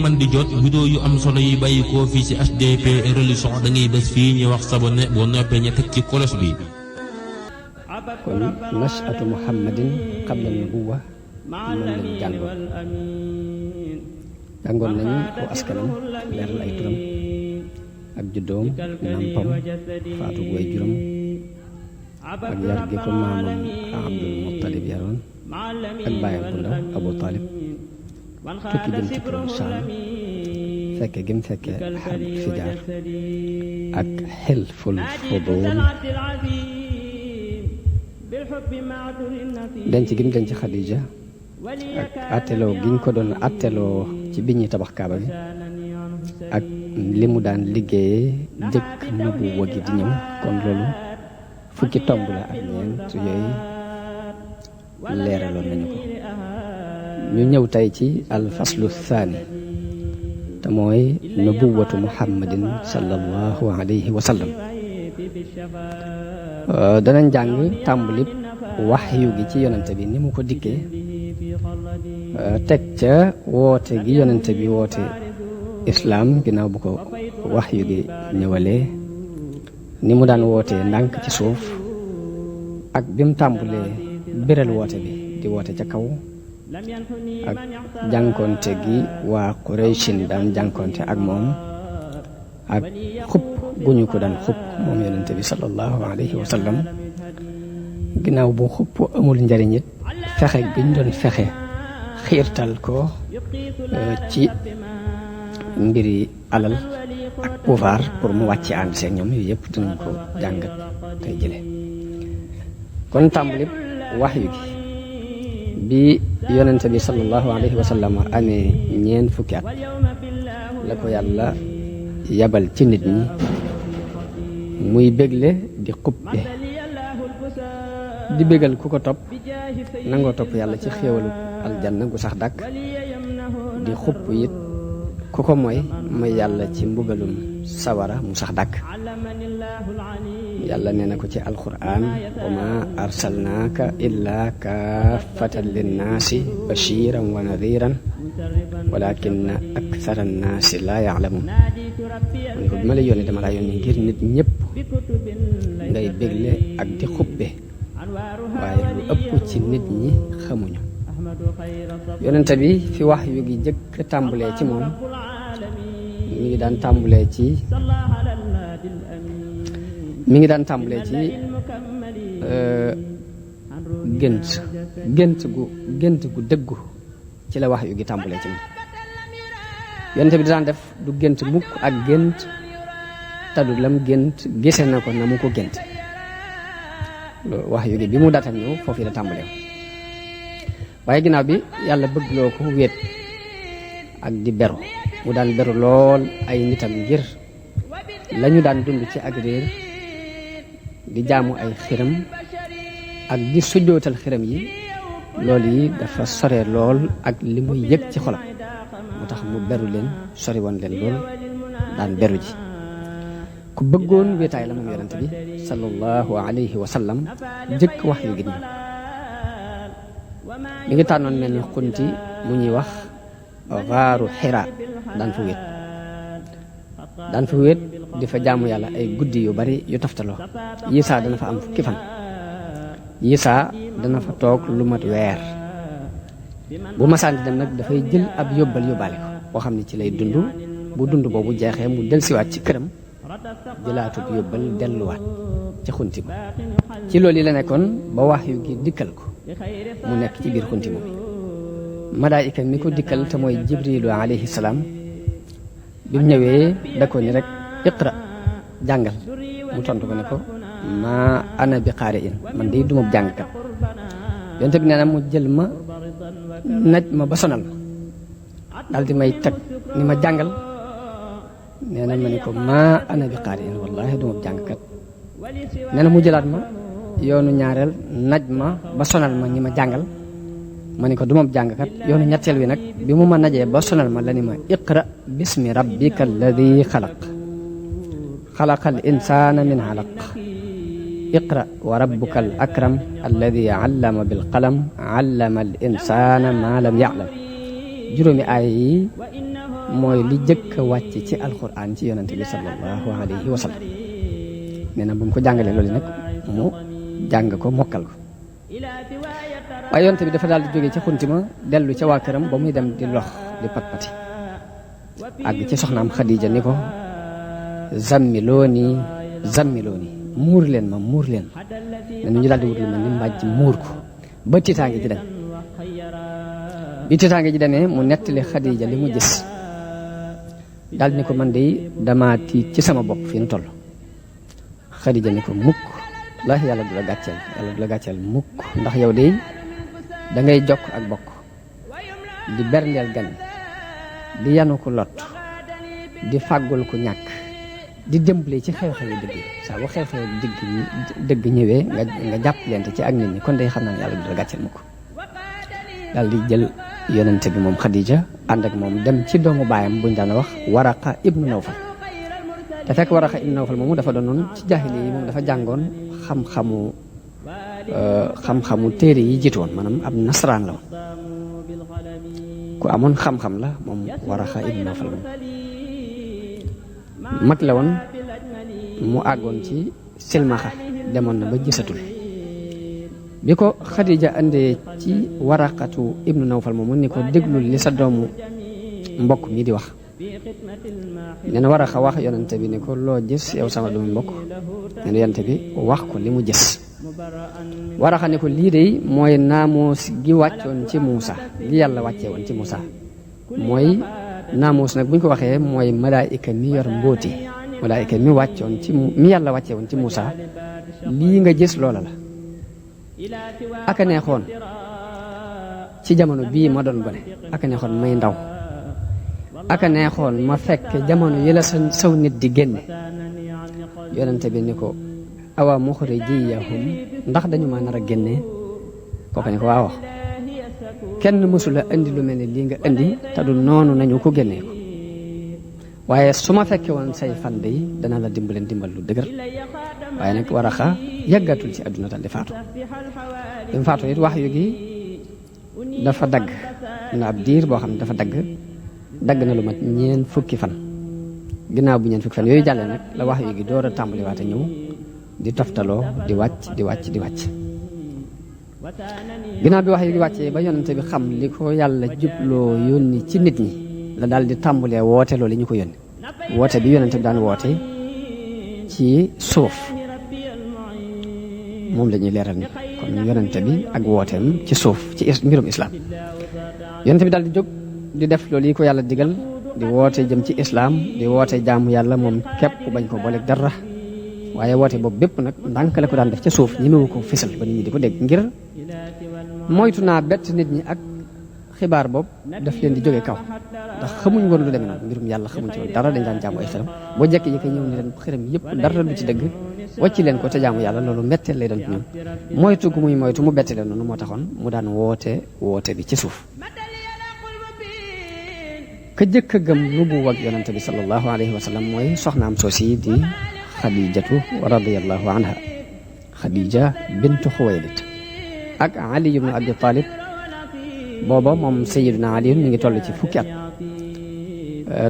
man di jot vidéo yu am solo yi bàyyi ko fii ci HDP religion da ngay bés fii ñu wax sabone boo noppee ñu teg ci kolos bi. kon nashatu muhammadin qabla nubuwa moom lañ jàngoon nañu ko askanam leeral ay turam ak juddoom nampam faatu way juram ak yar gi ko maamam Abdul Muttalib yaroon ak bàyyam bu ndaw Abu Talib tukki jëm ci turam Saam fekke gim fekke xarbu Fijaar ak xilful fuduul denc gim denc Xadija ak atteloo giñ ko doon atteloo ci bi ñuy tabax kaaba bi ak li mu daan liggéeyee jëkk nubuwa gi di ñëw kon loolu fukki tomb la ak ñeent yooyu leeraloon nañu ko ñu ñëw tey ci alfaslu thani te mooy nubuwatu muhammadin sallallahu alayhi wa sallam danañ jàng tàmbalib waxyu gi ci yonente bi ni mu ko dikkee teg ca woote gi yonente bi woote islaam ginnaaw bu ko waxyu gi ñëwalee ni mu daan wootee ndànk ci suuf ak bi mu tàmbulee biral woote bi di woote ca kaw ak jànkonte gi waa Qurayshin daan jànkonte ak moom ak xupp gu ñu ko daan xupp moom yonente bi sallallahu alayhi wa sallam ginnaaw bu xupp amul njariñ it fexe gi ñu doon fexe xiirtal ko ci mbiri alal ak pouvoir pour mu wàcce ànd seeg ñoom yooyu yëpp dinañ ko jàngat tey jële kon tàmbali waxyu gi bi yonente bi sallallahu alayhi wa sallam amee ñeent fukki at la ko yàlla yabal ci nit ñi muy bégle di xuppe di bégal ku ko topp nangoo topp yàlla ci xéewalu aljanna gu sax dàkk di xupp it ku ko mooy yàlla ci mbugalum sawara mu sax dàkk yàlla nee na ko ci alquran wa ma arsalnaaka illa kaafatan linnaasi bashiran wa nadiran walakinna akthara annaasi laa ya'lamuun mu ne ko bi ma la yónnee dama laa yónnee ngir nit ñëpp ngay bégle ak di xuppe waaye lu ëpp ci nit ñi xamuñu yonente bi fi wax yu gi jëkk tàmbalee ci moom mi ngi daan tàmbalee ci gént gu dëggu ci la wax yu gi tàmbalee ci moom yonente bi daan def du gént mukk ak gént tadu lam gént gise na ko na mu ko gént wax yu gi bi mu daataan ñëw foofu la tàmbalee waaye ginnaaw bi yàlla bëgg loo ko wéet ak di beru mu daan beru lool ay nitam ngir lañu daan dund ci ak réer di jaamu ay xiram ak di sujjootal xiram yi loolu yi dafa sore lool ak li muy yëg ci xolam mu tax mu beru leen sori woon leen lool daan beru ji ku bëggoon wéetaay la moom yonente bi sallallahu alayhi wa sallam jëkk wax yu gi mi ngi tànnoon mel ni xunti mu ñuy wax xaaru Xira daan fa wéet di fa jaamu yàlla ay guddi yu bari yu taftaloo yisaa dana fa am fukki fan yisaa dana fa toog lu mat weer bu masaan di dem nag dafay jël ab yóbbal yóbbaale ko boo xam ne ci lay dund bu dund boobu jeexee mu delsiwaat ci këram jëlaatub yóbbal delluwaat ca xunti ba ci loolu yi la nekkoon ba wax yu gi dikkal ko mu nekk ci biir xunti moom malaayika mi ko dikkal te mooy jibrilu alayhi salaam bi mu ñëwee da ko ni rek iqra jàngal mu tontu ko ne ko maa ana bi qaari in man day duma jàngkat yonte bi nee na mu jël ma naj ma ba sonal ma daal di may teg ni ma jàngal nee na ma ni ko maa ana bi qaari in wallahi duma jàngkat nee na mu jëlaat ma yoonu ñaareel naj ma ba sonal ma ni ma jàngal ma ni ko du ma jàngkat yoonu ñetteel wi nag bi mu ma najee ba sonal ma la ni ma iqra bismi rabbika alladi xalaq xalaqal insaana min alaq iqra wa rabbuka al akram alladi allama bil qalam allama al insaana ma lam ya'lam juróomi aaya yi mooy li jëkk a wàcc ci alquran ci yonente bi sallallahu alayhi wa sallam nee na bu mu ko jàngalee loolu nag mu jàng ko mokkal ko waaye yonente bi dafa daal di jógee ca xuntima dellu ca waa këram ba muy dem di lox di pat-pati àgg ci soxnaam Xadija ni ko zammilooni muur leen ma ne ñu daal di wut lu mel ni mbàjj muur ko ba tiitaange ji dem bi tiitaange ji demee mu nettali Xadija li mu gis daal ni ko man de dama tiit ci sama bopp fii nu toll Xadija ni ko mukk la yàlla du la gàcceel mukk ndax yow de da ngay jokk ak bokk di berndeel gan di yanu ko lot di fàggul ku ñàkk di jëmbale ci xew-xewi dëgg saa bu xew-xewi dëgg ñëwee nga jàpp leente ci ak nit ñi kon day xam naa ne yàlla du la gàcceel mukk daal di jël yonente bi moom Xadija ànd ak moom dem ci doomu baayam buñ daan wax Waraqa ibnu Nawfal te fekk Waraqa ibnu Nawfal moomu dafa doon noonu ci jaahili yi moom dafa jàngoon xam-xamu téere yi jiitu woon maanaam ab nasaraan la woon ku amoon xam-xam la moom Waraqa ibnu Nawfal moom mag la woon mu àggoon ci silmaxa demoon na ba gisatul bi ko Xadija andee ci Waraqatu ibnu Nawfal moomu ni ko déglul li sa doomu mbokk mi di wax nee na Waraqa wax yonente bi ni ko loo gis yow sama doomu mbokk nee na yonente bi wax ko li mu gis Waraqa ni ko lii de mooy naamuus gi wàccoon ci Muusa li yàlla wàccee woon ci Muusa mooy naamuus nag bu ñu ko waxee mooy malaayika mi yor mbóoti malaayika mi wàccoon ci mi yàlla wàccee woon ci Muusa lii nga gis loola la aka neexoon ci jamono bii ma doon gone aka neexoon may ndaw aka neexoon ma fekk jamono yi la saw nit di génne yonente bi ni ko awa muxrijiyahum ndax dañu ma nar a génne kooku ni ko waaw kenn mësula indi lu mel ni lii nga indi te du noonu nañu ko génnee ko waaye su ma fekke woon say fan day dana la dimbaleen dimbal lu dëgër waaye nag Waraqa yàggatul ci àdduna tal di faatu bi mu faatu it wax yu gi dafa dagg na ab diir boo xam ne dafa dagg na lu mat ñeen fukki fan ginnaaw bu ñeen fukki fan yooyu jàllee nag la wax yu gi door a tàmbaliwaate ñëw di toftaloo di wàcc ginnaaw bi wax yu gi wàccee ba yonente bi xam li ko yàlla jubloo yónni ci nit ñi la daal di tàmbalee woote loolu ñu ko yónni woote bi yonente bi daan woote ci suuf moom la ñuy leeral ni kon yonente bi ak wooteem ci suuf ci mbirum islam yonente bi daal di jóg di def loolu yi ko yàlla digal di woote jëm ci islam di woote jaamu yàlla moom képp bañ ko booleeg dara waaye woote boobu bépp nag ndànk la ko daan def ca suuf ñi mewu ko fisal ba nit ñi di ko dégg ngir moytu naa bett nit ñi ak xibaar boobu daf leen di jóge kaw ndax xamuñ woon lu demee noonu mbirum yàlla xamuñ ci woon dara dañ daan jaamu ay xërëm boo jekki yi ko ñëw ne leen xërëm yëpp dara du ci dëgg wàcc leen ko te jaamu yàlla loolu mbetteel lay doon ci ñoom moytu gu muy moytu mu bette leen noonu moo taxoon mu daan woote bi ci suuf ka jëkk a gëm nubuwwa ak yonente bi sallallahu alayhi wa sallam mooy soxnaam soosi di Xadijatu radiyallahu anha Xadija bintu Xuwaylid ak Ali ibnu Abi Talib booba moom Sayyiduna Ali mi ngi toll ci fukki at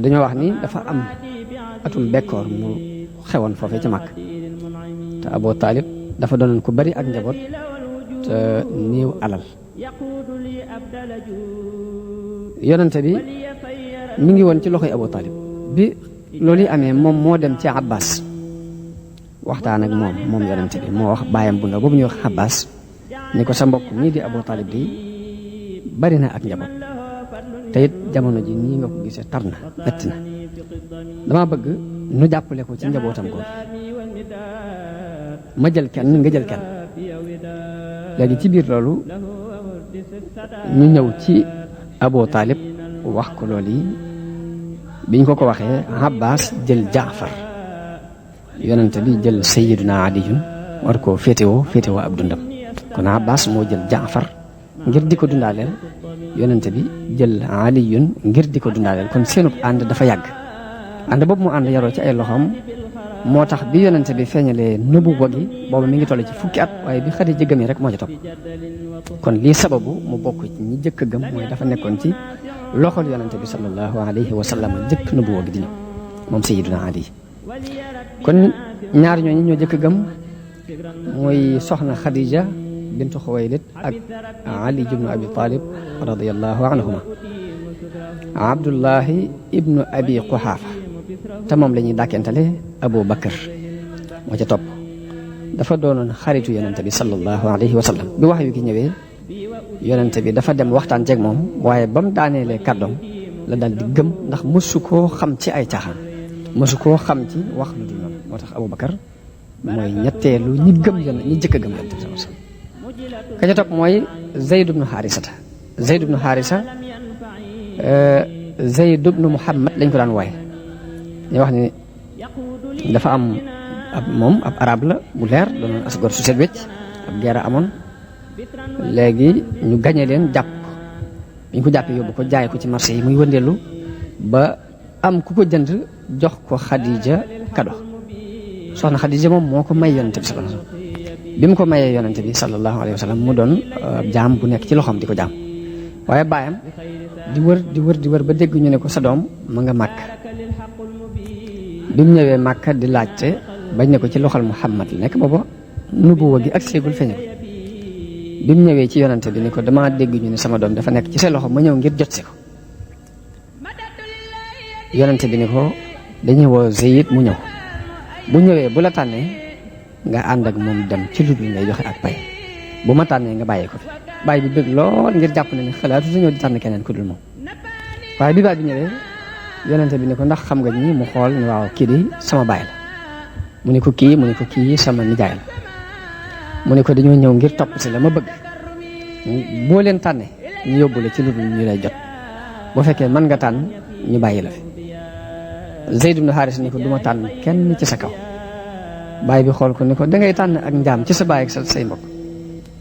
dañoo wax ni dafa am atum bekkoor mu xewoon foofee ca Makka te Abu Talib dafa doonoon ku bari ak njaboot te néew alal yonente bi mi ngi woon ci loxoy Abu Talib bi loolu yi amee moom moo dem ci Abbas waxtaan ak moom yonente bi moo wax baayam bu ndaw boobu ñuy wax Abbas ni ko sa mbokk mii di Abu Talib di bari na ak njaboot te it jamono ji nii nga ko gisee tar na metti na dama bëgg nu jàppale ko ci njabootam googu ma jël kenn nga jël kenn léegi ci biir loolu ñu ñëw ci Abu Talib wax ko loolu yi biñ ko waxee Abbas jël Jaafar yonente bi jël Sayyiduna Aliyun war koo féetewoo ab dundam kon Abbas moo jël Jaafar ngir di ko dundaaleel yonente bi jël Aliyun ngir di ko dundaaleel kon seenub ànd dafa yàgg ànd boobu mu ànd yaroo ci ay loxoom moo tax bi yonente bi feeñalee nubuwwa gi boobu mi ngi toll ci fukki at waaye bi Xadija gëmee rek moo ci topp kon lii sababu mu bokk ci ñi jëkk a gëm mooy dafa nekkoon ci loxol yonente bi sallallahu alayhi wa sallam jëkk nubuwa gi di ñëw moom sayyiduna Ali kon ñaar ñooñu ñoo jëkk gëm mooy soxna Khadija bintu Xuwaylid ak Ali ibnu Abi Talib radiyallahu anhuma Abdullahi ibnu Abi Quhaafa te moom la ñuy dàkkentale Abu Bakar moo ca topp dafa doonoon xaritu yonente bi sallallahu alayhi wa sallam bi wax yu gi ñëwee yonente bi dafa dem waxtaan jeeg moom waaye ba mu daaneelee kàddoom la daal di gëm ndax mësu koo xam ci ay caaxaan mësu koo xam ci wax lu dul noonu moo tax Abu Bakar mooy ñetteelu ñi gëm ñi jëkk a gëm yonente bi sallallahu alayhi wa sallam ka ca topp mooy Zayd ibnu Harisata Zayd ibnu Harisa Zayd ibnu Muhammad lañ ko daan wooye ñu wax ni dafa am moom ab arab la bu leer doonoon asgor su set wecc ab guerre amoon léegi ñu gañe leen jàpp ko bi ñu ko jàppee yóbbu ko jaay ko ci marché yi muy wëndeelu ba am ku ko jënd jox ko Khadija kado soxna Khadija moom moo ko may yonente bi sallallahu alayhi wa sallam bi mu ko mayee yonente bi sallallahu alayhi wa sallam mu doon jaam bu nekk ci loxoom di ko jaam waaye baayam di wër ba dégg ñu ne ko sa doom ma nga màkk bi mu ñëwee màkka di laajte bañ ne ko ci loxol Muhammad la nekk booba nubuwa gi ak seegul feeñu bi mu ñëwee ci yonante bi ni ko dama dégg ñu ne sama doom dafa nekk ci sa loxo ma ñëw ngir jot si ko yonante bi ni ko dañuy woo Zayd mu ñëw bu ñëwee bu la tànnee nga ànd ak moom dem ci lu dul ngay joxe ak pay bu ma tànnee nga bàyyi ko fi bàyyi bi bëgg lool ngir jàpp ne ni xalaatu sa ñëw di tànn keneen ku dul moom waaye bi baay bi ñëwee yonente bi ne ko ndax xam nga ñi mu xool ni waaw kii di sama baay la mu ne ko kii sama nijaay la mu ne ko dañoo ñëw ngir topp si la ma bëgg boo leen tànnee ñu yóbbu la ci lu dul ñu lay jot boo fekkee mën nga tànn ñu bàyyi la fi Zayd ibn Haris ni ko du ma tànn kenn ci sa kaw baay bi xool ko ni ko dangay tànn ak njaam ci sa baay ak sa say mbokk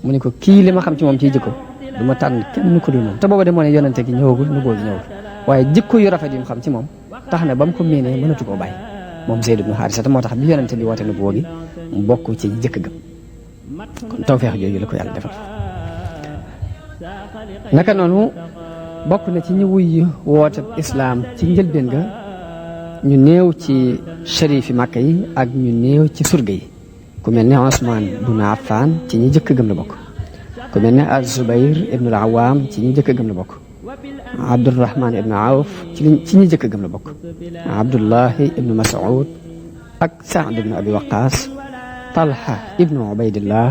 mu ne ko kii li ma xam ci moom ciy jikko du ma tànn kenn ku dul moom te booba de moo ne yonente gi ñëwagul nu boo gi ñëwagul waaye jikko yu rafet yi mu xam ci moom tax na ba mu ko miinee mënatu koo bàyyi moom Zayd ibn Haarisa te moo tax bi yonente bi woote nu boo gi mu bokk ci jëkk gëm kon tawfeex jooju la ko yàlla defal naka noonu bokk na ci ñi wuy woote islaam ci njëlbeen ga ñu néew ci shérif yi Màkka yi ak ñu néew ci surga yi ku mel ne Usmaan ibn Affaan ci ñi jëkk gëm la bokk ku mel ne Az-Zubayr ibn al-Awwam ci ñi jëkk gëm la bokk Abdurrahman ibn Awf ci ñi jëkk gëm la bokk Abdullahi ibn Mas'ud ak Saad ibn Abi Waqqas Talha ibn Ubaydillah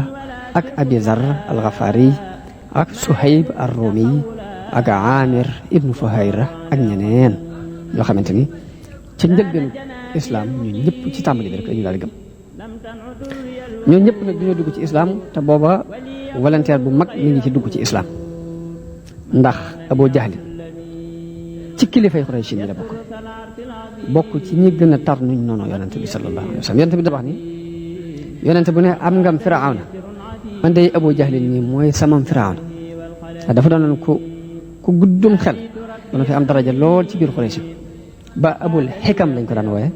ak Abi Zar al-Ghafari ak Suhayb ar-Rumi ak Amir ibn Fuhayra ak ñeneen ñoo xamante ni ci njëlbeenu islam ñun ñëpp ci tàmbali bi rek ñu daal di gëm ñoo ñëpp nag dañoo dugg ci islam te booba volontaire bu mag mi ngi ci dugg ci islam ndax Abu Jahl ci kilifay Quraysh yi la bokk ci ñi gën a tar nuñ noonu yonente bi sallallahu alayhi wa sallam yonente bi da wax ni yonente bu ne am ngam Firawna man day Abu Jahl nii mooy samam Firawna dafa doonoon ku guddum xel dana fi am daraja lool ci biir Quraysh ba Abul Hikam lañ ko daan wooye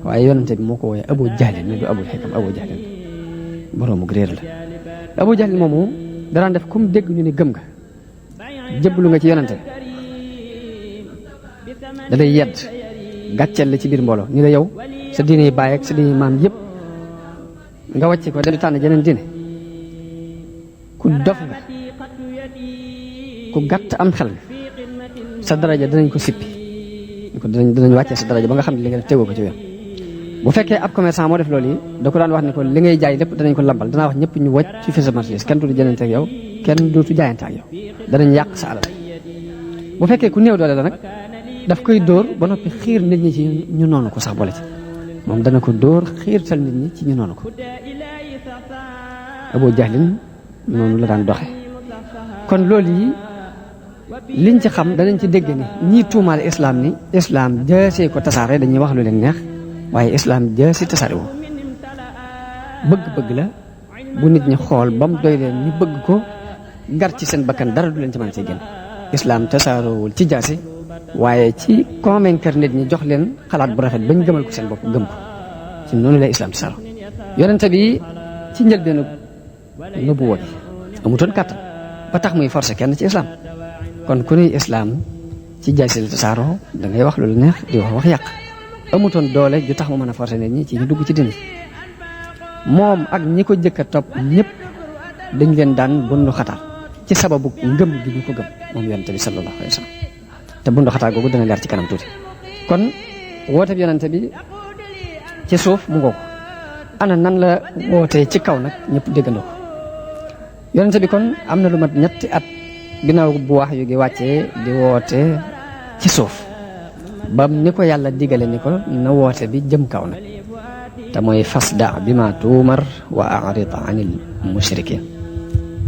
waaye yonente bi moo ko wooye Abu Jahl ne du Abul Hikam Abu Jahl boroomu réer la Abu Jahl moomu danaan def comme dégg ñu ne gëm nga jëblu nga ci yonente da lay yedd gàcceel la ci biir mbooloo ni la yow sa diine yi baay ak sa diine yi maam yëpp nga wàcce ko dem di tànn jeneen diine ku dof nga ku gàtt am xel sa daraja danañ ko sippi danañ wàccee sa daraja ba nga xam ne li nga def tegoo ko ci yoon bu fekkee ab commerçant moo def loolu yi da ko daan wax ne ko li ngay jaay lépp danañ ko lambal danaa wax ñëpp ñu wàcc ci fi sa marchandise kenn dootu jënante ak yow kenn dootu jaayante ak yow danañ yàq sa alal bu fekkee ku néew doole la nag daf koy dóor ba noppi xiir nit ñi ci ñu noonu ko sax boole ci moom dana ko dóor xiirtal nit ñi ci ñu noonu ko Abu Jahlin noonu la daan doxe kon loolu yi liñ ci xam danañ ci dégg ni ñii tuumaale islam ni islam jaasee ko tasaare dañuy wax lu leen neex waaye islam jaasi tasaare woo bëgg-bëgg la bu nit ñi xool ba mu doy leen ñu bëgg ko gar ci seen bakkan dara du leen ci mën see génn islam tasaaroowul ci jaasi waaye ci convaincre nit ñi jox leen xalaat bu rafet bañ gëmal ko seen bopp gëm ko ci noonu lay islam tasaaroo yonente bi ci njëlbeenu nubuwa gi amutoon kàttan ba tax muy forcé kenn ci islam kon ku nuy islam ci jaasi la tasaaroo da ngay wax lu la neex di wax yàq amutoon doole ju tax mu mën a forcer nit ñi ci ñu dugg ci dini moom ak ñi ko jëkk a topp ñëpp dañ leen daan bundu xataal ci sababu ngëm gi ñu ko gëm moom yonente bi sallallahu alayhi wa sallam te bundu xataal googu dana leer ci kanam tuuti kon woote bi yonente bi ci suuf mu ngoo ko ana nan la wootee ci kaw nag ñëpp déggandoo ko yonente bi kon am na lu mat ñetti at ginnaaw bu wax yu gi wàccee di woote ci suuf bam ni ko yàlla digale ni ko na woote bi jëm kaw nag te mooy fasda bi ma tuumar wa a'rid anil mushrikin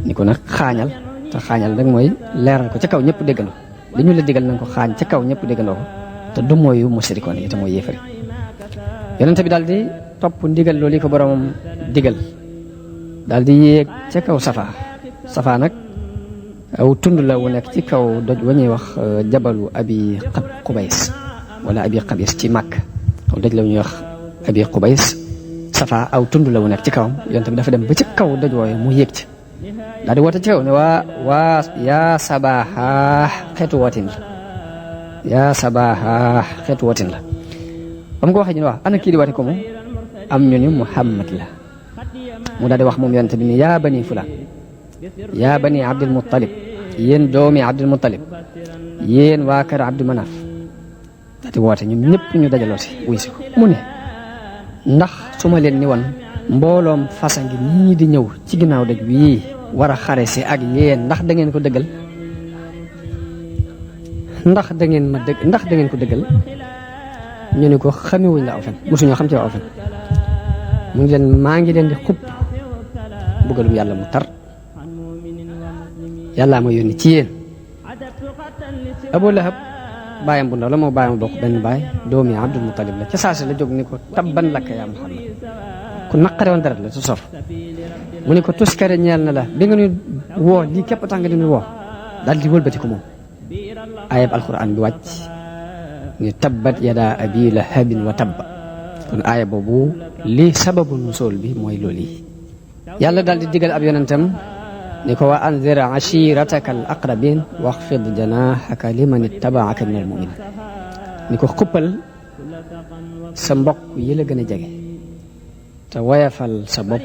ni ko nag xaañal te xaañal nag mooy leeral ko ca kaw ñëpp déggandoo li ñu la digal nañ ko xaañ ca kaw ñëpp déggandoo ko te du mooyu mushrikoon yi te mooy yéefari yonente bi daal di topp ndigal loolu yi ko boromam digal daal di yéeg ca kaw safa nag aw tund la wu nekk ci kaw doj wa ñuy wax jabalu abi Qubays wala abi Qabis ci Màkk aw doj la ñuy wax abi Qubays safa aw tund la wu nekk ci kawam yonent bi dafa dem ba ci kaw doj wooye mu yéeg ci daal di woote ci kaw ne waa yaa sabaha xeetu wootin la yaa sabaha xeetu wootin la ba mu ko waxee ñu ne waa ana kii di woote ko mu am ñu ni Muhammad la mu daal di wax moom yonent bi ni yaa bani fulaan yaa bani Abdul Muttalib yéen doomi Abdul Muttalib yéen waa kër Abdu Manaf daal di woote ñun ñëpp ñu dajaloo si wuy si ko mu ne ndax su ma leen ni woon mbooloom fasa ngi nii di ñëw ci ginnaaw dëj wii war a xare si ak yéen ndax da ngeen ko dëggal ndax da ngeen ko dëggal ñu ne ko xamewuñ la aw fen mosuñoo xam ci aw fen mu ngi leen maa ngi leen di xupp bëggalum yàlla mu tar yàllaa ma yónni ci yéen Abu Lahab baayam bu ndaw la moo baayam bokk benn baay doomi Abdul Muttalib la ca saasi la jóg ni ko tabban lakka yaa Muhammad ku naqare woon dara la su sof mu ni ko tuskare ñeel na la bi nga ñu woo lii képp tax nga di ñu woo daal di wëlbati ko moom ayab alquran bi wàcc ni tabbat yada abi lahabin wa tabba kon aaya boobu lii sababu nusool bi mooy loolu yi yàlla daal di digal ab yonentam ni ko wa anzir ashirataka al aqrabin waxfid janahaka liman ittabaaka min al muminin ni ko xuppal sa mbokk yi la gën a jege te woyafal sa bopp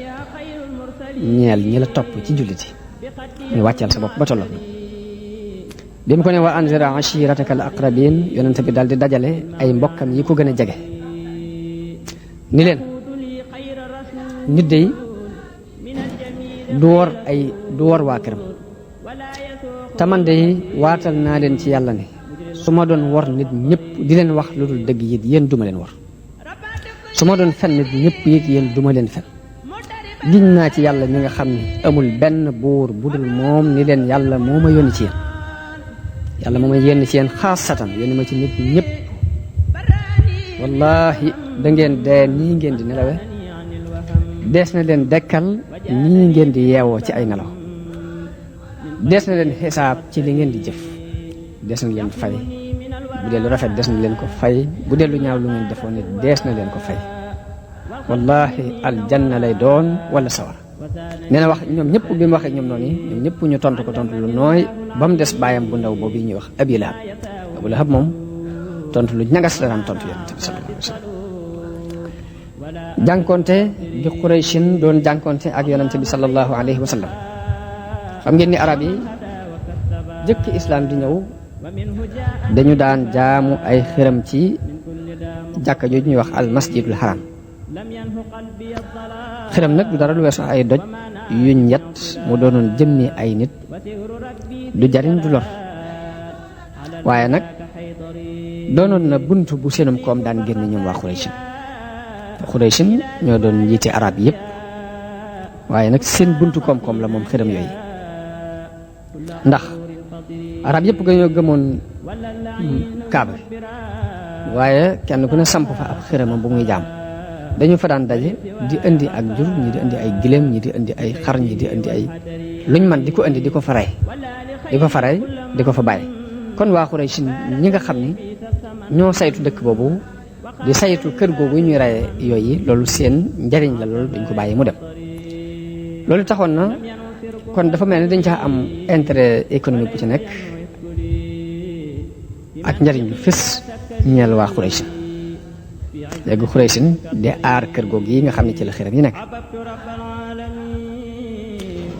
ñeel ñi la topp ci julliti muy wàccal sa bopp ba tolloon bi mu ko ne wa anzir ashirataka al aqrabin yonente bi daal di dajale ay mbokkam yi ko gën a jege ni leen nit day du wor waa këram te man de waatal naa leen ci yàlla ne su ma doon wor nit ñëpp di leen wax lu dul dëgg it yéen duma leen wor su ma doon fen nit ñëpp it yéen duma leen fen giñ naa ci yàlla mi nga xam ne amul benn buur bu dul moom ni leen yàlla moo ma yónni ci yéen yàlla moo ma yónni ci yéen xaasatan yónni ma ci nit ñëpp wallahi da ngeen dee nii ngeen di nelawe dees na leen dekkal nii ngeen di yeewoo ci ay nelaw dees na leen xisaab ci li ngeen di jëf dees na leen fay bu dee lu rafet dees na leen ko fay bu dee lu ñaaw lu ngeen defoon ne dees na leen ko fay wallahi aljanna lay doon wala sawar nee na wax ñoom ñëpp bi mu waxee ñoom noonu ñoom ñëpp ñu tontu ko tontu lu nooy ba mu des baayam bu ndaw boobu ñuy wax Abi Lahab Abu Lahab moom tontu lu ñagas la daan tontu yonent bi sallallahu alayhi wa sallam jànkonte di Qurayshin doon jànkonte ak yonent bi sallallahu alayhi wa sallam xam ngeen ni arab yi jëkk islam di ñëw dañu daan jaamu ay xiram ci jàkka jooju ñuy wax al masjidul haram xiram nag du dara lu weesu ay doj yuñ yet mu doonoon jëmmi ay nit du jariñ du lor waaye nag doonoon na bunt bu seenum koom daan génn ñoom waa Qurayshin ñoo doon njiiti arab yëpp waaye nag seen buntu koom-koom la moom xiram yooyu ndax arab yëpp gañoo gëmoon kaaba bi waaye kenn ku ne samp fa ab xiramam bu muy jaam dañu fa daan daje di indi ak jur ñi di indi ay giléem ñi di indi ay xar ñi di indi ay luñ man di ko indi di ko fa rey di ko fa bàyyi kon waa Quraysh ñi nga xam ni ñoo saytu dëkk boobu di saytu kër googu ñuy reye yooyu loolu seen njariñ la loolu dañ ko bàyyi mu dem loolu taxoon na kon dafa mel ni dañ caa am intérêt économique bu ci nekk ak njariñ lu fés ñeel waa Xuraysin léegi Xuraysin di aar kër googu yi nga xam ne ci la xiram yi nekk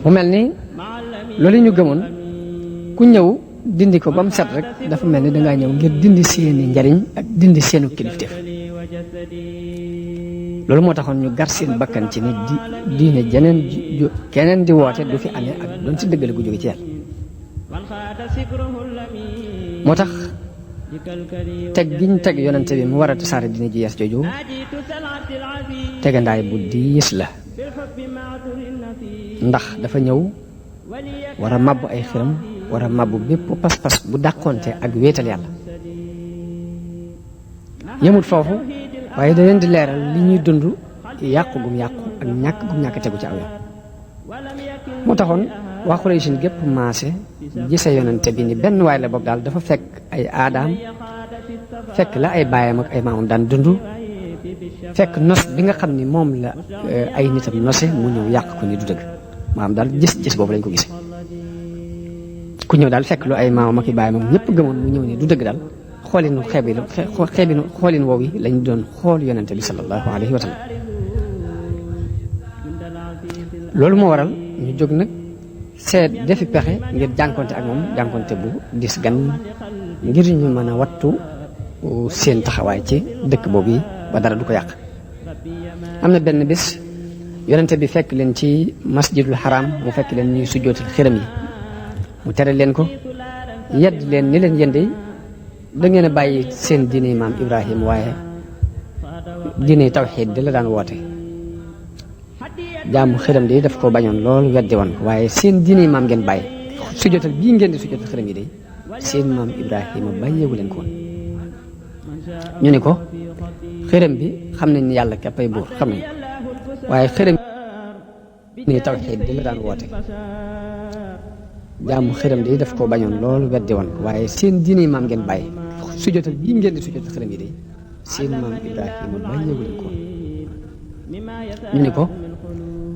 mu mel ni loolu ñu gëmoon ku ñëw dindi ko ba mu set rek dafa mel ni dangaa ñëw ngir dindi seeni njariñ ak dindi seenu kilifteef loolu moo taxoon ñu gar seen bakkan ci ni diine jeneen keneen di woote du fi amee ak doon ci dëggale gu jóge ci yàlla moo tax teg giñ teg yonente bi mu war a tasaare diine ji yees jooju tegandaay bu diis la ndax dafa ñëw war a mabbu ay xiram war a mabbu bépp pas-pas bu dàqonte ak wéetal yàlla yemut foofu waaye da leen di leeral li ñuy dund yàqu gum yàqu ak ñàkk gum ñàkk tegu ci aw yoon moo taxoon waa Xuraysin gépp maase gise yonente bi ni benn waay la bopp daal dafa fekk ay aadaam fekk la ay baayam ak ay maamam daan dund fekk nos bi nga xam ni moom la ay nitam nose mu ñëw yàq ko ni du dëgg maanaam daal gis boobu lañ ko gisee ku ñëw daal fekk lu ay maamam ak i baayam ñëpp gëmoon mu ñëw ni du dëgg daal xoolin woow yi lañ doon xool yonente bi sallallahu alayhi wa sallam loolu moo waral ñu jóg nag seet defi pexe ngir jànkonte ak moom jànkonte bu dis gan ngir ñu mën a wattu seen taxawaay ci dëkk boobu yi ba dara du ko yàq am na benn bis yonente bi fekk leen ci masjidul haram mu fekk leen ñuy sujjootal xiram yi mu tere leen ko yedd leen ni leen yende da ngeen a bàyyi seen diine maam Ibrahim waaye diine tawxiid di la daan woote jaamu xiram di daf ko bañoon loolu weddi woon ko waaye seen diine maam ngeen bàyyi sujjootal bii ngeen di sujjootal xiram yi de seen maam Ibrahima bàyyeewu leen ko woon ñu ni ko xiram bi xam nañ ni yàlla képp ay buur xam nañ waaye xiram ni tawxiid di la daan woote jaamu xiram di daf ko bañoon loolu weddi woon ko waaye seen diine maam ngeen bàyyi sujjootal bii ngeen di sujjootal xiram yi de seen maam Ibrahima bàyyeewu leen ko woon ñu ni ko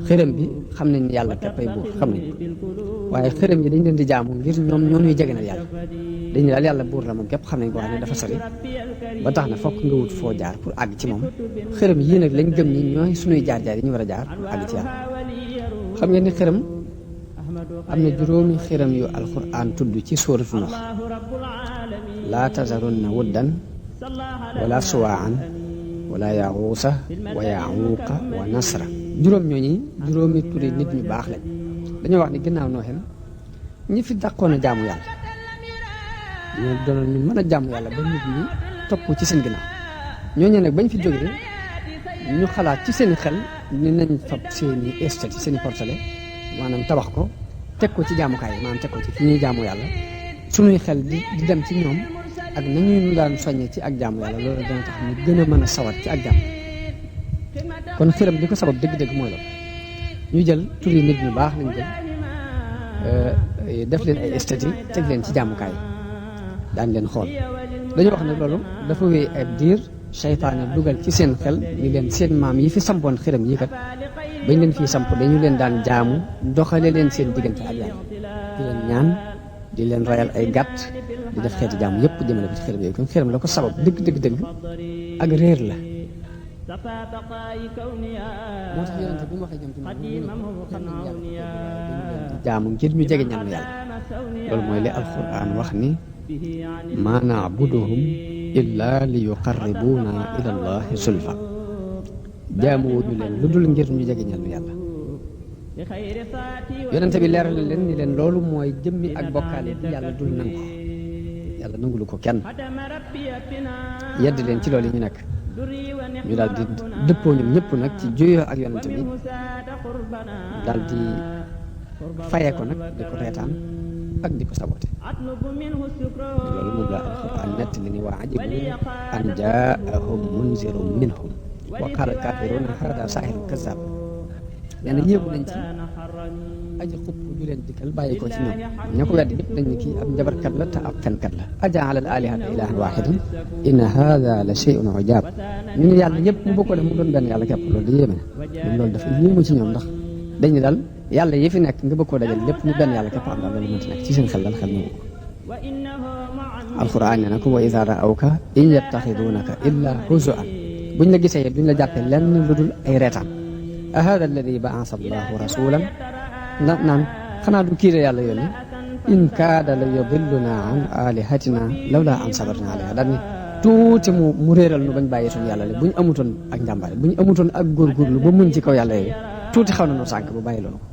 xiram bi xam nañ ni yàlla képp ay buur xam nañ waaye xiram yi dañ leen di jaamu ngir ñoom ñoo ñuy jegenal yàlla dañu daal yàlla buur la moom képp xam nañ ko waaye dafa sori ba tax na fokk nga wut foo jaar pour àgg ci moom xiram yii nag lañ gëm ni ñooy suñuy jaar-jaar yi ñu war a jaar pour àgg ci yàlla xam ngeen ni xiram am na juróomi xiram yu alquran tudd ci suuratu Nuux laa tazarunna wuddan wala suwaan wala yaxuusa wa yaxuuqa wa nasra juróom ñooñi juróomi turi nit ñu baax lañ dañoo wax ni ginnaaw nooxen ñi fi dàqoon a jaamu yàlla ñoo doonoon ñu mën a jaamu yàlla ba nit ñi topp ci seen ginnaaw ñooñu nag bañ fi jóge de ñu xalaat ci seen xel ni nañ fab seeni estate seeni portale maanaam tabax ko teg ko ci jaamukaay yi maanaam teg ko ci fi ñuy jaamu yàlla suñuy xel di dem ci ñoom ak nañuy ñu daan soññe ci ak jaamu yàlla loolu dana tax ñu gën a mën a sawat ci ak jaamu kon xiram li ko sabab dëgg-dëgg mooy loolu ñu jël turi nit ñu baax lañ jël def leen ay estati teg leen ci jaamukaay daan leen xool dañu wax ne loolu dafa wéy ab diir seytaane dugal ci seen xel ni leen seen maam yi fi sampoon xiram yi kat bañ leen fii samp dañu leen daan jaamu doxale leen seen diggante ak yàlla di leen ñaan di leen rayal ay gàtt di def xeeti jaamu yépp jëmale ko ci xiram yooyu kon xiram la ko sabab dëgg ak réer la moo tax yonente bi mu waxee ñoom ci xam nañ yàlla jaamu ngir ñu jege ñan yàlla loolu mooy li alquran wax ni maa naabuduhum illa li yuqarribuuna ila allahi sulfa jaamu wuñu leen lu dul ngir ñu jege ñan yàlla yonente bi leeral leen ni leen loolu mooy jëmmi ak bokkaale bi yàlla dul nangu yàlla nangulu ko kenn yedd leen ci loolu yi ñu nekk ñu daal di dëppoo ñoom ñëpp nag ci juyoo ak yonente bi daal di fayee ko nag di ko reetaan ak di ko sabote loolu moom la alquran nett li ni waa ajibu an jaahum munzirun minhum wa qaala alkaafiruuna haada saahirun kazaab nee na yéegu nañ ci aji xupp ju leen dikkal bàyyi ko ci ñoom ña ko weddi ñëpp dañ ne kii ab njabarkat la te ab fenkat la ajaala al alihata ilahan wahidan inna hada la shay'un ujaab ñu ne yàlla yëpp mu bokk def mu doon benn yàlla képp loolu di yéeme na loolu dafa yéemu ci ñoom ndax dañ ne daal yàlla yi fi nekk nga bëgg koo dajal lépp ñu benn yàlla képp am daal loolu mënti nekk ci seen xel daal xel nangu ko alquran ne na ko wa ida raawka in yattaxidunaka illa huzuan buñ la gisee duñ la jàppe lenn lu dul ay reetaan a hada alladi baasa allahu rasulan naan xanaa du kii la yàlla yónni in kaada la yudilluna an alihatina lawla an sabarna alayha daal ni tuuti mu réeral nu bañ bàyyi suñu yàlla le buñ amutoon ak njàmbaare buñ amutoon ak góorgóorlu ba muñ ci kaw yàlla yooyu tuuti xaw na nu sànk bu bàyyi loolu ko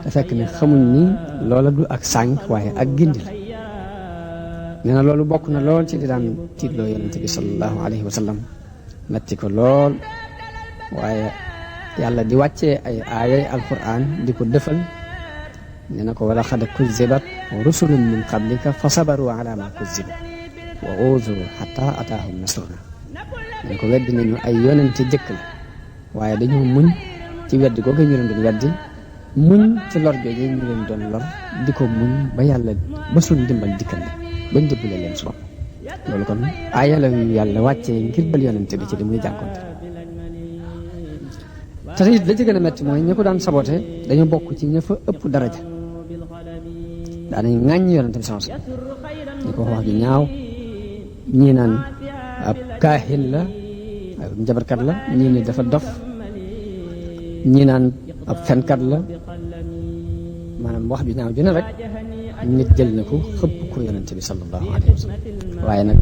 te fekk ne xamuñ ni loola du ak sànk waaye ak gindi la nee na loolu bokk na lool ci di daan tiitloo yonente bi sallallahu alayhi wa sallam metti ko lool waaye yàlla di wàccee ay aayay alquran di ko dëfal nee na ko wala xad kuzibat rusulun min qablika fa sabaru ala ma kuzibu wa uuzu xata ataahum nasruna nee ko weddi nañu ay yonente jëkk la waaye dañoo muñ ci weddi googu ñu leen doon weddi muñ ci lor jooju ñu leen doon lor di ko muñ ba yàlla ba suñ dimbal dikkal la bañ dimbale leen su bopp loolu kon aaya la yu yàlla wàccee ngir bal yonente bi ci li muy jànkonte te it la ci gën a metti mooy ñi ko daan saboté dañoo bokk ci ña fa ëpp daraja daanañ ŋàññ yonente bi sans ñi ko wax ju ñaaw ñii naan ab kaahin la ab njabarkat la ñii ni dafa dof ñii naan ab fenkat la maanaam wax ju ñaaw ju ne rek nit jël na ko xëpp ko yonente bi sallallahu alayhi wa sallam waaye nag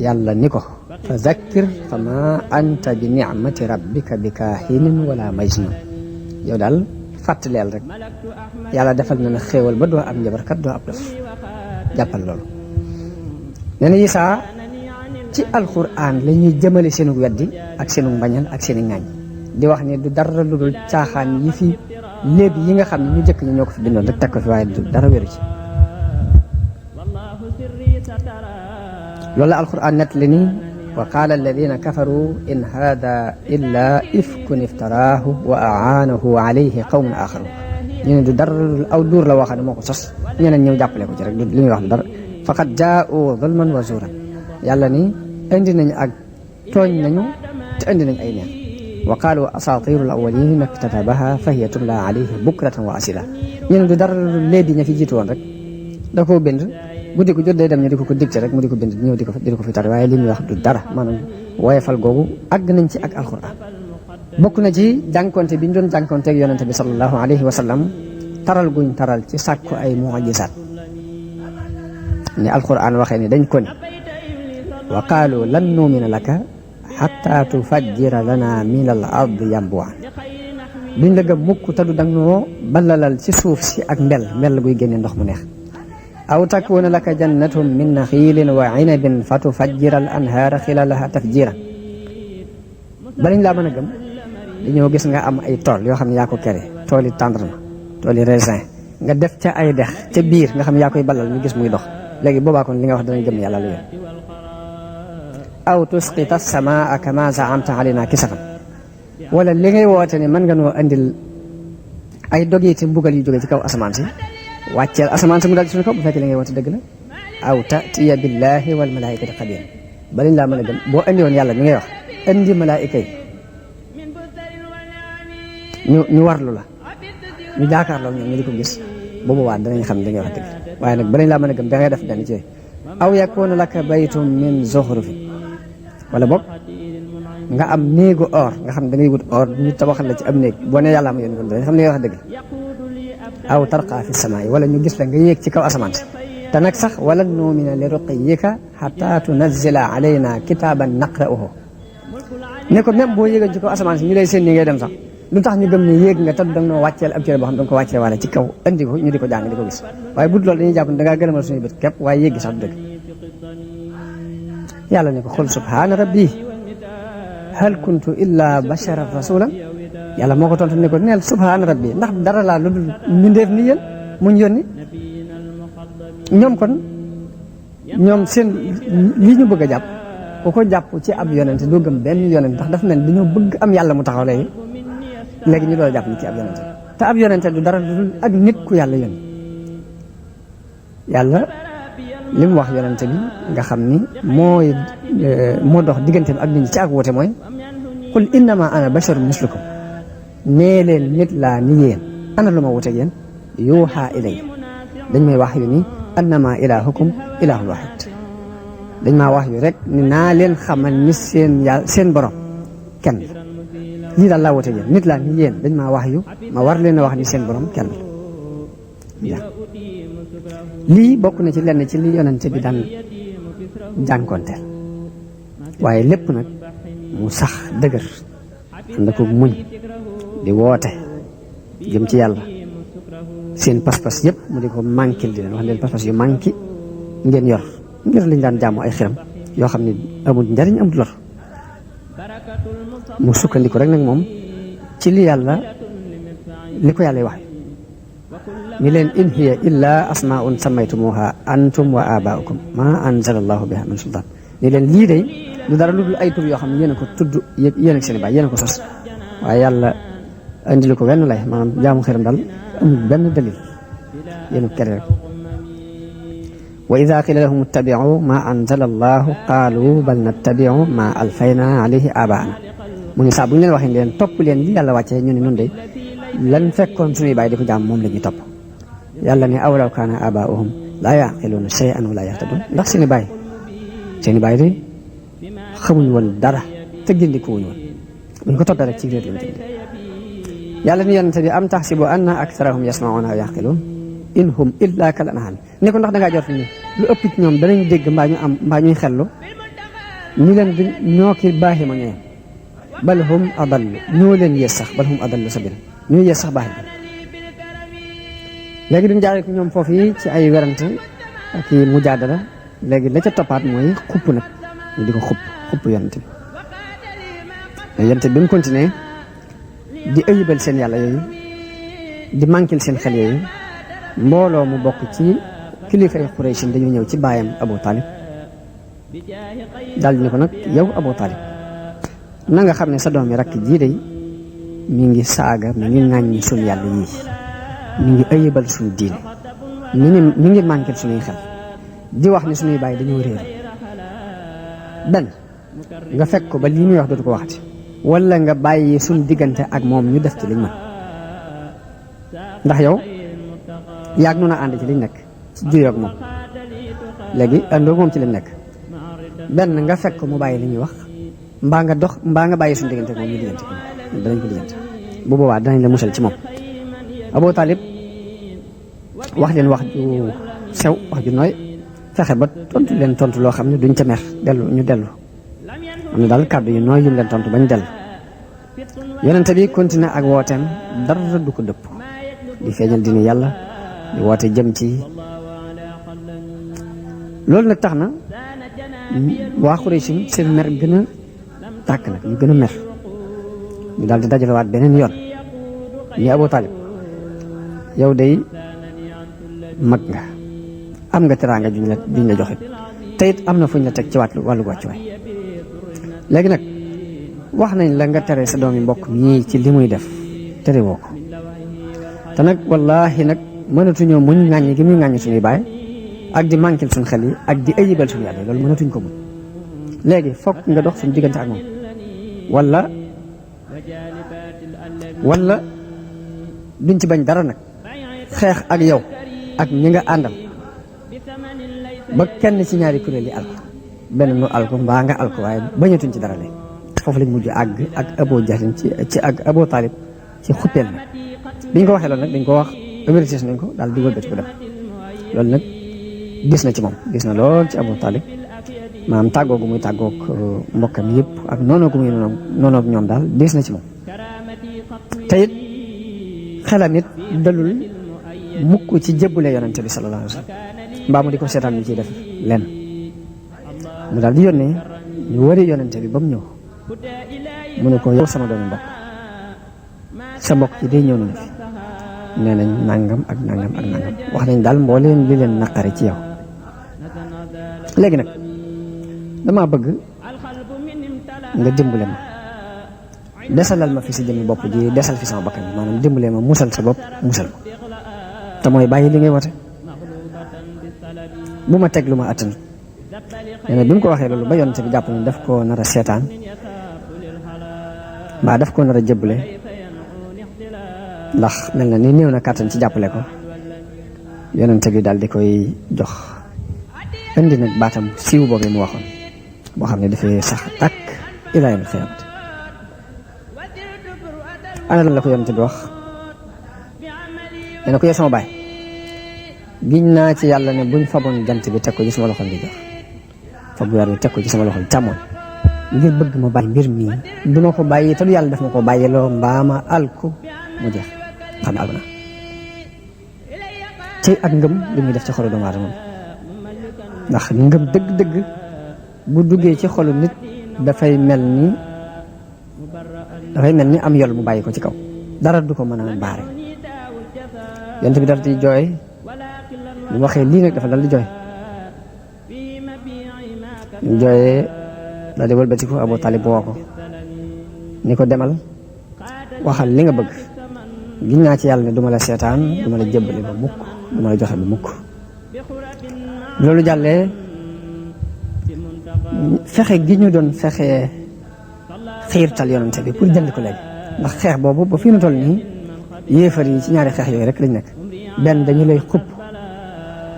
yàlla ni ko fa zakkir fa ma anta bi nicmati rabbika bi kaahinin wala majnun yow daal fàttaleel rek yàlla defal na na xéewal ba doo ab njabarkat doo ab dof jàppal loolu nee na Isaa ci alquran la ñuy jëmale seenu weddi ak seenu mbañal ak seeni ŋaañ di wax ni du dara lu dul caaxaan yi fi léegi yi nga xam ne ñu jëkk ñi ñoo ko fi bindoon rek teg ko fi waaye du dara wéru ci loolu la alquran nett li ni wa qaala alladina kafaru in hada illa ifkun iftaraahu wa aanahu alayhi qawmun axarun ñu ne du dara lu dul aw duur la woo xam ne moo ko sos ñeneen ñëw jàppale ko ci rek li ñuy wax du dara faqad jaa'u zulman wa zuuran yàlla ni indi nañu ak tooñ nañu te indi nañ ay neen wa qaalu asaatiirul awwaliin iktatabaha fa hiya tumla alayhi bukratan wa asila ñu ne du dara lu léegi ña fi jiitu woon rek da koo bind guddi ko jot day dem ñu di ko dicté rek mu di ko bind ñëw di ko fi tar waaye li muy wax du dara maanaam woyefal googu àgg nañ ci ak alquran bokk na ci jànkonte bi ñu doon jànkonte ak yonente bi sallallahu alayhi wa sallam taral guñ taral ci sàkku ay mujisaat ni alquran waxee ni dañ ko ni wa qaalu lan nuumina laka xatta tufajjira lana min al ardi yambuan duñ la gëm mukk te du dagnoo ballalal ci suuf si ak mbel guy génne ndox mu neex aw takuna laka jannatun min naxiilin wa inabin fa tufajjira al anhaara xilalaha tafjira balañ laa mën a gëm dañoo gis nga am ay tool yoo xam ne yaa ko kere tooli tendrema tooli raisin nga def ca ay dex ca biir nga xam ne yaa koy ballal ñu gis muy dox léegi boobaa kon li nga wax danañ gëm yàlla lu yéen aw tusqita samaa kama zaamta alayna kisafan wala li ngay woote ne mën nga noo andil ay dogiti mbugal yu jóge ci kaw asamaan si wàcceel asamaan si mu dal ci suñu kaw bu fekkee li ngay woote dëgg la aw tatiya billahi wal malaikati qabilan balañ laa mën a gëm boo andi woon yàlla mi ngay wax andi malaayika yi ñu warlu la ñu jaakaarloo ñoom ñu di ko gis boobu waa danañ xam li ngay wax dëgg waaye nag balañ laa mën a gëm da ngay def dani ci aw yakuna laka baytum min zuxrufin wala boog nga am néegu or nga xam da ngay wut or ñu tabaxal la ci am néeg boo nee yàlla ma yónni kon danañ xam li ngay wax dëgg aw tarqa fi samaay wala ñu gis la nga yéeg ci kaw asamaan si te nag sax wala nuumina li ruqiyika xata tunazila alayna kitaaban naqra'uhu ne ko même boo yéegoon ci kaw asamaan si ñu lay seen ni ngay dem sax lu tax ñu gëm ne yéeg nga te da nga noo wàcceel ab téere boo xam da nga ko wàccee wala ci kaw andi ko ñu di ko jàng di ko gis waaye bu dul loolu dañuy jàpp ne da ngaa gëlëmal suñuy bët képp waaye yéeg gi sax du dëgg yàlla ne ko xul subhaana rabbi hal kuntu illa basharan rasulan yàlla moo ko tontu ne ko neel subhaana rabbi ndax dara laa lu dul mbindeef ni yéen muñ yónni ñoom kon ñoom seen li ñu bëgg a jàpp ku ko jàpp ci ab yonent doo gëm benn yonent ndax dafa mel dañoo bëgg am yàlla mu taxaw léegi ñu doon jàpp ni ci ab yonent te ab yonent du dara du dul ak nit ku yàlla yónni yàlla li mu wax yonent bi nga xam ni moo dox digganteem ak nit ñi ci ak woote mooy qul innama ana basharun mislukum nee leen nit laa ni yéen ana lu ma wuteeg yéen yuuxa ilay dañ may wax yu ni annama ilahukum ilahun wahid dañ maa wax yu rek ni naa leen xamal ni seen yàlla seen borom kenn lii daal laa woote yéen nit laa ni yéen dañ maa wax yu ma war leen a wax ni seen borom kenn la lii bokk na ci lenn ci li yonente bi daan jànkonteel waaye lépp nag mu sax dëgër ànd ko muñ di woote jëm ci yàlla seen pas-pas yëpp mu di ko manquil di leen wax leen pas-pas yu manqué ngeen yor ngir liñ daan jaamu ay xiram yoo xam ne amul njariñ amul lor mu sukkandiku rek nag moom ci li yàlla li ko yàlla wax ni leen in hiya illa asmaun sammaytumuha antum wa abaukum ma anzala allahu biha min sultan ni leen lii day lu dara lu dul ay tur yoo xam ne yéen a ko tudd yéen ak seen i baay yéen a ko sos waaye yàlla indi ko wenn lay maanaam jaamu xiram daal amul benn dalil yéen a ko kere rek wa ida qila lahum ittabi'u ma anzala allahu qaalu bal nattabi'u ma alfayna alayhi abaana mu ne saa bu ñu leen waxee leen topp leen li yàlla wàccee ñu ne nun de lan fekkoon suñuy baay di ko jaam moom la ñuy topp yàlla ne awlaw kaana abaa'uhum laa yaqiluuna shay'an wa laa yahtadun ndax seen i baay de xamuñ woon dara te gindiku wuñ woon buñ ko toppee rek ci réer lañ tëdd yàlla ni yonente bi am taxsibu anna aktharahum yasma'una wa yaqiluun in hum illa kal an'aam ne ko ndax dangaa jot ni lu ëpp ci ñoom danañ dégg mbaa ñuy xellu ñu leen di ñoo ki baaxi ma ñooyam bal hum adallu ñoo leen yées sax bal hum adallu sabila ñoo yées sax baaxi léegi duñ jaaree ko ñoom foofu yi ci ay werante ak i mujaadala léegi la ca toppaat mooy xupp nag ñu di ko xupp yonente bi yonente bi mu continué di ëyibal seen yàlla yooyu di manquil seen xel yooyu mbooloo mu bokk ci kilifay Quraysh dañu ñëw ci baayam Abu Talib daal di ne ko nag yow Abu Talib na nga xam ne sa doom yi rakk jii day mi ngi saaga mi ngi ŋàññi suñu yàlla yii mi ngi ëyibal suñu diine mi ngi manquil suñuy xel di wax ne suñuy baay dañoo réer benn nga fekk ko ba lii muy wax dootu ko waxati wala nga bàyyi suñ diggante ak moom ñu def ci liñ mën ndax yow yaag noonu a ànd ci liñ nekk ci juyoo ak moom léegi àndoo moom ci liñ nekk benn nga fekk ko mu bàyyi li ñuy wax mbaa nga bàyyi suñ diggante ak moom ñu diggante danañ ko diggante bu boobaa danañ la musal ci moom Abu Talib wax leen wax ju sew wax ju nooy fexe ba tontu leen tontu loo xam ne duñ ca mer ñu dellu am na daal kàddu yu nooy yu leen tontu bañ dellu yonente bi continué ak wooteem dara du ko dëpp di feeñal dini yàlla di woote jëm ci loolu nag tax na waa Quraysh seen mer gën a tàkk nag ñu gën a mer ñu daal di dajalewaat beneen yoon ni Abu Talib yow day mag nga am nga teraanga juñ la joxe te it am na fuñ la teg ci wàllu wàccuwaay léegi nag wax nañ la nga tere sa doomi mbokk mii ci li muy def tere woo ko te nag wallaahi nag mënatuñoo muñ ŋàññi gi muy ŋàññi suñuy baay ak di manquil suñ xel yi ak di ayibal suñu yàlla loolu mënatuñ ko muñ léegi fokk nga dox suñu diggante ak moom wala duñ ci bañ dara nag xeex ak yow ak ñi nga àndal ba kenn ci ñaari kuréel yi alko benn nu alko mbaa nga alko waaye bañatuñ ci dara léegi foofu lañ mujj àgg ak Abu Jahlin ci ak Abu Talib ci xuppeel nag biñ ko waxee loolu nag dañ ko wax avertis nañ ko daal di wëlbati ko dem loolu nag gis na ci moom gis na lool ci Abu Talib maanaam tàggoo gu muy tàggoog mbokkam yëpp ak noonu gu muy noonu ak ñoom daal gis na ci moom te it xelam it dalul mukk ci jébbule yonente bi sallallahu alayhi wa sallam mbaa mu di ko seetaan ñu ciy def lenn mu daal di yónnee ñu wari yonente bi ba mu ñëw mu ne ko yow sama doomu mbokk sa mbokk ci day ñëw nañu fi nee nañ nangam ak nangam ak nangam wax nañ daal mbooleem li leen naqari ci yow léegi nag damaa bëgg nga dimbale ma desalal ma fi si jëmmi bopp ji desal fi sama bakkan bi maanaam dimbale ma musal sa bopp musal ma te mooy bàyyi li ngay woote bu ma teg lu ma attanu nee na bi mu ko waxee loolu ba yonte bi jàpp ne daf koo nar a seetaan mbaa daf koo nar a jëbbale ndax mel na ni néew na kàttan ci jàppale ko yonente bi daal di koy jox indi nag baatam siiw boobu mu waxoon boo xam ne dafay sax tàkk ilaa yawmil qiyaamati. ana lan la ko yonente bi wax nee na ko yow sama baay giñ naa ci yàlla ne buñ faboon jant bi teg ko ci sama loxol di jox fab weer bi teg ko ci sama loxol càmmoñ ngir bëgg ma bàyyi mbir mii du ma ko bàyyi te du yàlla daf ma ko bàyyiloo mbaama alku mu jeex xam ne alku na ci ak ngëm li muy def ci xolu doomu aadama ndax ngëm dëgg-dëgg bu duggee ci xolu nit dafay mel ni am yol mu bàyyi ko ci kaw dara du ko mën a baare. yonent bi daf di jooy bu waxee lii nag dafa dal di jooy ñu jooyee daal di wëlbatiku Abu Talib woo ko ni ko demal waxal li nga bëgg giñ naa ci yàlla ne duma la seetaan duma la jébbali ba mukk duma la joxe ba mukk. loolu jàllee fexe gi ñu doon fexe xiirtal yonante bi pour jënd ko léegi ndax xeex boobu ba fi nu toll nii yéefar yi ci ñaari xeex yooyu rek lañ nekk. benn dañu lay xupp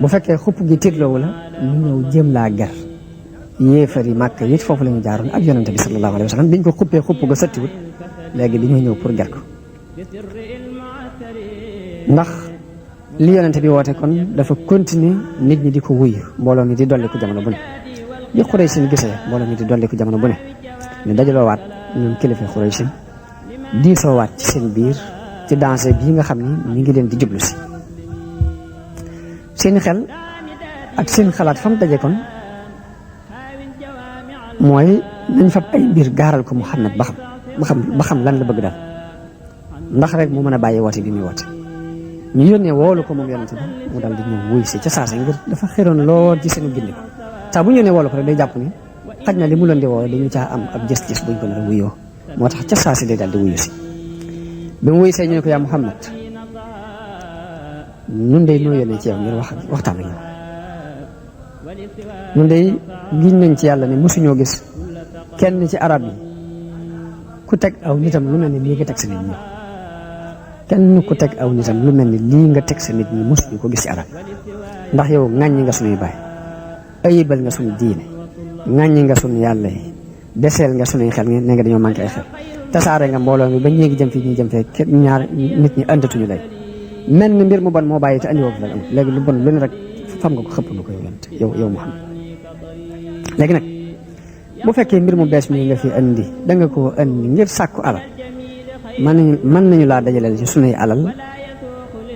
bu fekkee xupp gi tiitloowu la ñu ñëw jéem laa ger yéefar yi màkk it foofu la ñu jaaroon ak yonante bi sallallahu alayhi wa sallam biñ ko xuppee xupp ga sottiwut léegi dañoo ñëw pour ger ko ndax li yonente bi woote kon dafa continuer nit ñi di ko wuyu mbooloo mi di dolli ko jamono bu ne bi Xuraysin gisee mbooloo mi di dolli ko jamono bu ne ñu dajaloo waat ñoom kilifa Xuraysin diisoo waat ci seen biir ci danger bii nga xam ni mi ngi leen di jublu si seen xel ak seen xalaat fam daje kon mooy nañ fab ay mbir gaaral ko Muhammad ba xam lan la bëgg daal ndax rek mu mën a bàyyi woote bi muy woote. ñu yónnee woolu ko moom yonente bi mu dal di ñëw wuy si ca saasa ngir dafa xeroon lool ci seenu gindi ko saa bu ñu yónnee woolu ko rek day jàpp ni xaj na li mu leen di woo dañu caa am ab gis-gis buñ ko nar a wuyoo moo tax ca saasi day dal di wuyu si bi mu wuy see ñu ne ko yaa Muhammad ñun day noo yónnee ci yow ngir waxtaan ak yow ñun day giñ nañ ci yàlla ne mosuñoo gis kenn ci arab yi ku teg aw nitam lu mel ni lii nga teg sa nit ñi kenn ku teg aw nitam lu mel ni lii nga teg sa nit ñi mosuñu ko gis ci arab ndax yow ŋàññi nga suñuy baay ayibal nga suñu diine ŋàññi nga suñu yàlla yi deseel nga suñuy xel ne nga dañoo manqué ay xel tasaare nga mbooloo mi ba ñéegi jëm fii ñuy jëm fee kenn ñaar nit ñi àndatuñu lay mel ni mbir mu bon moo bàyyi te andi woo ko am léegi lu bon lu ne rek fam nga ko xëpp nga ko yow Muhammad léegi nag bu fekkee mbir mu bees mi nga fi andi da nga koo andi ngir sàkku alal mën nañu laa dajaleel ci sunuy alal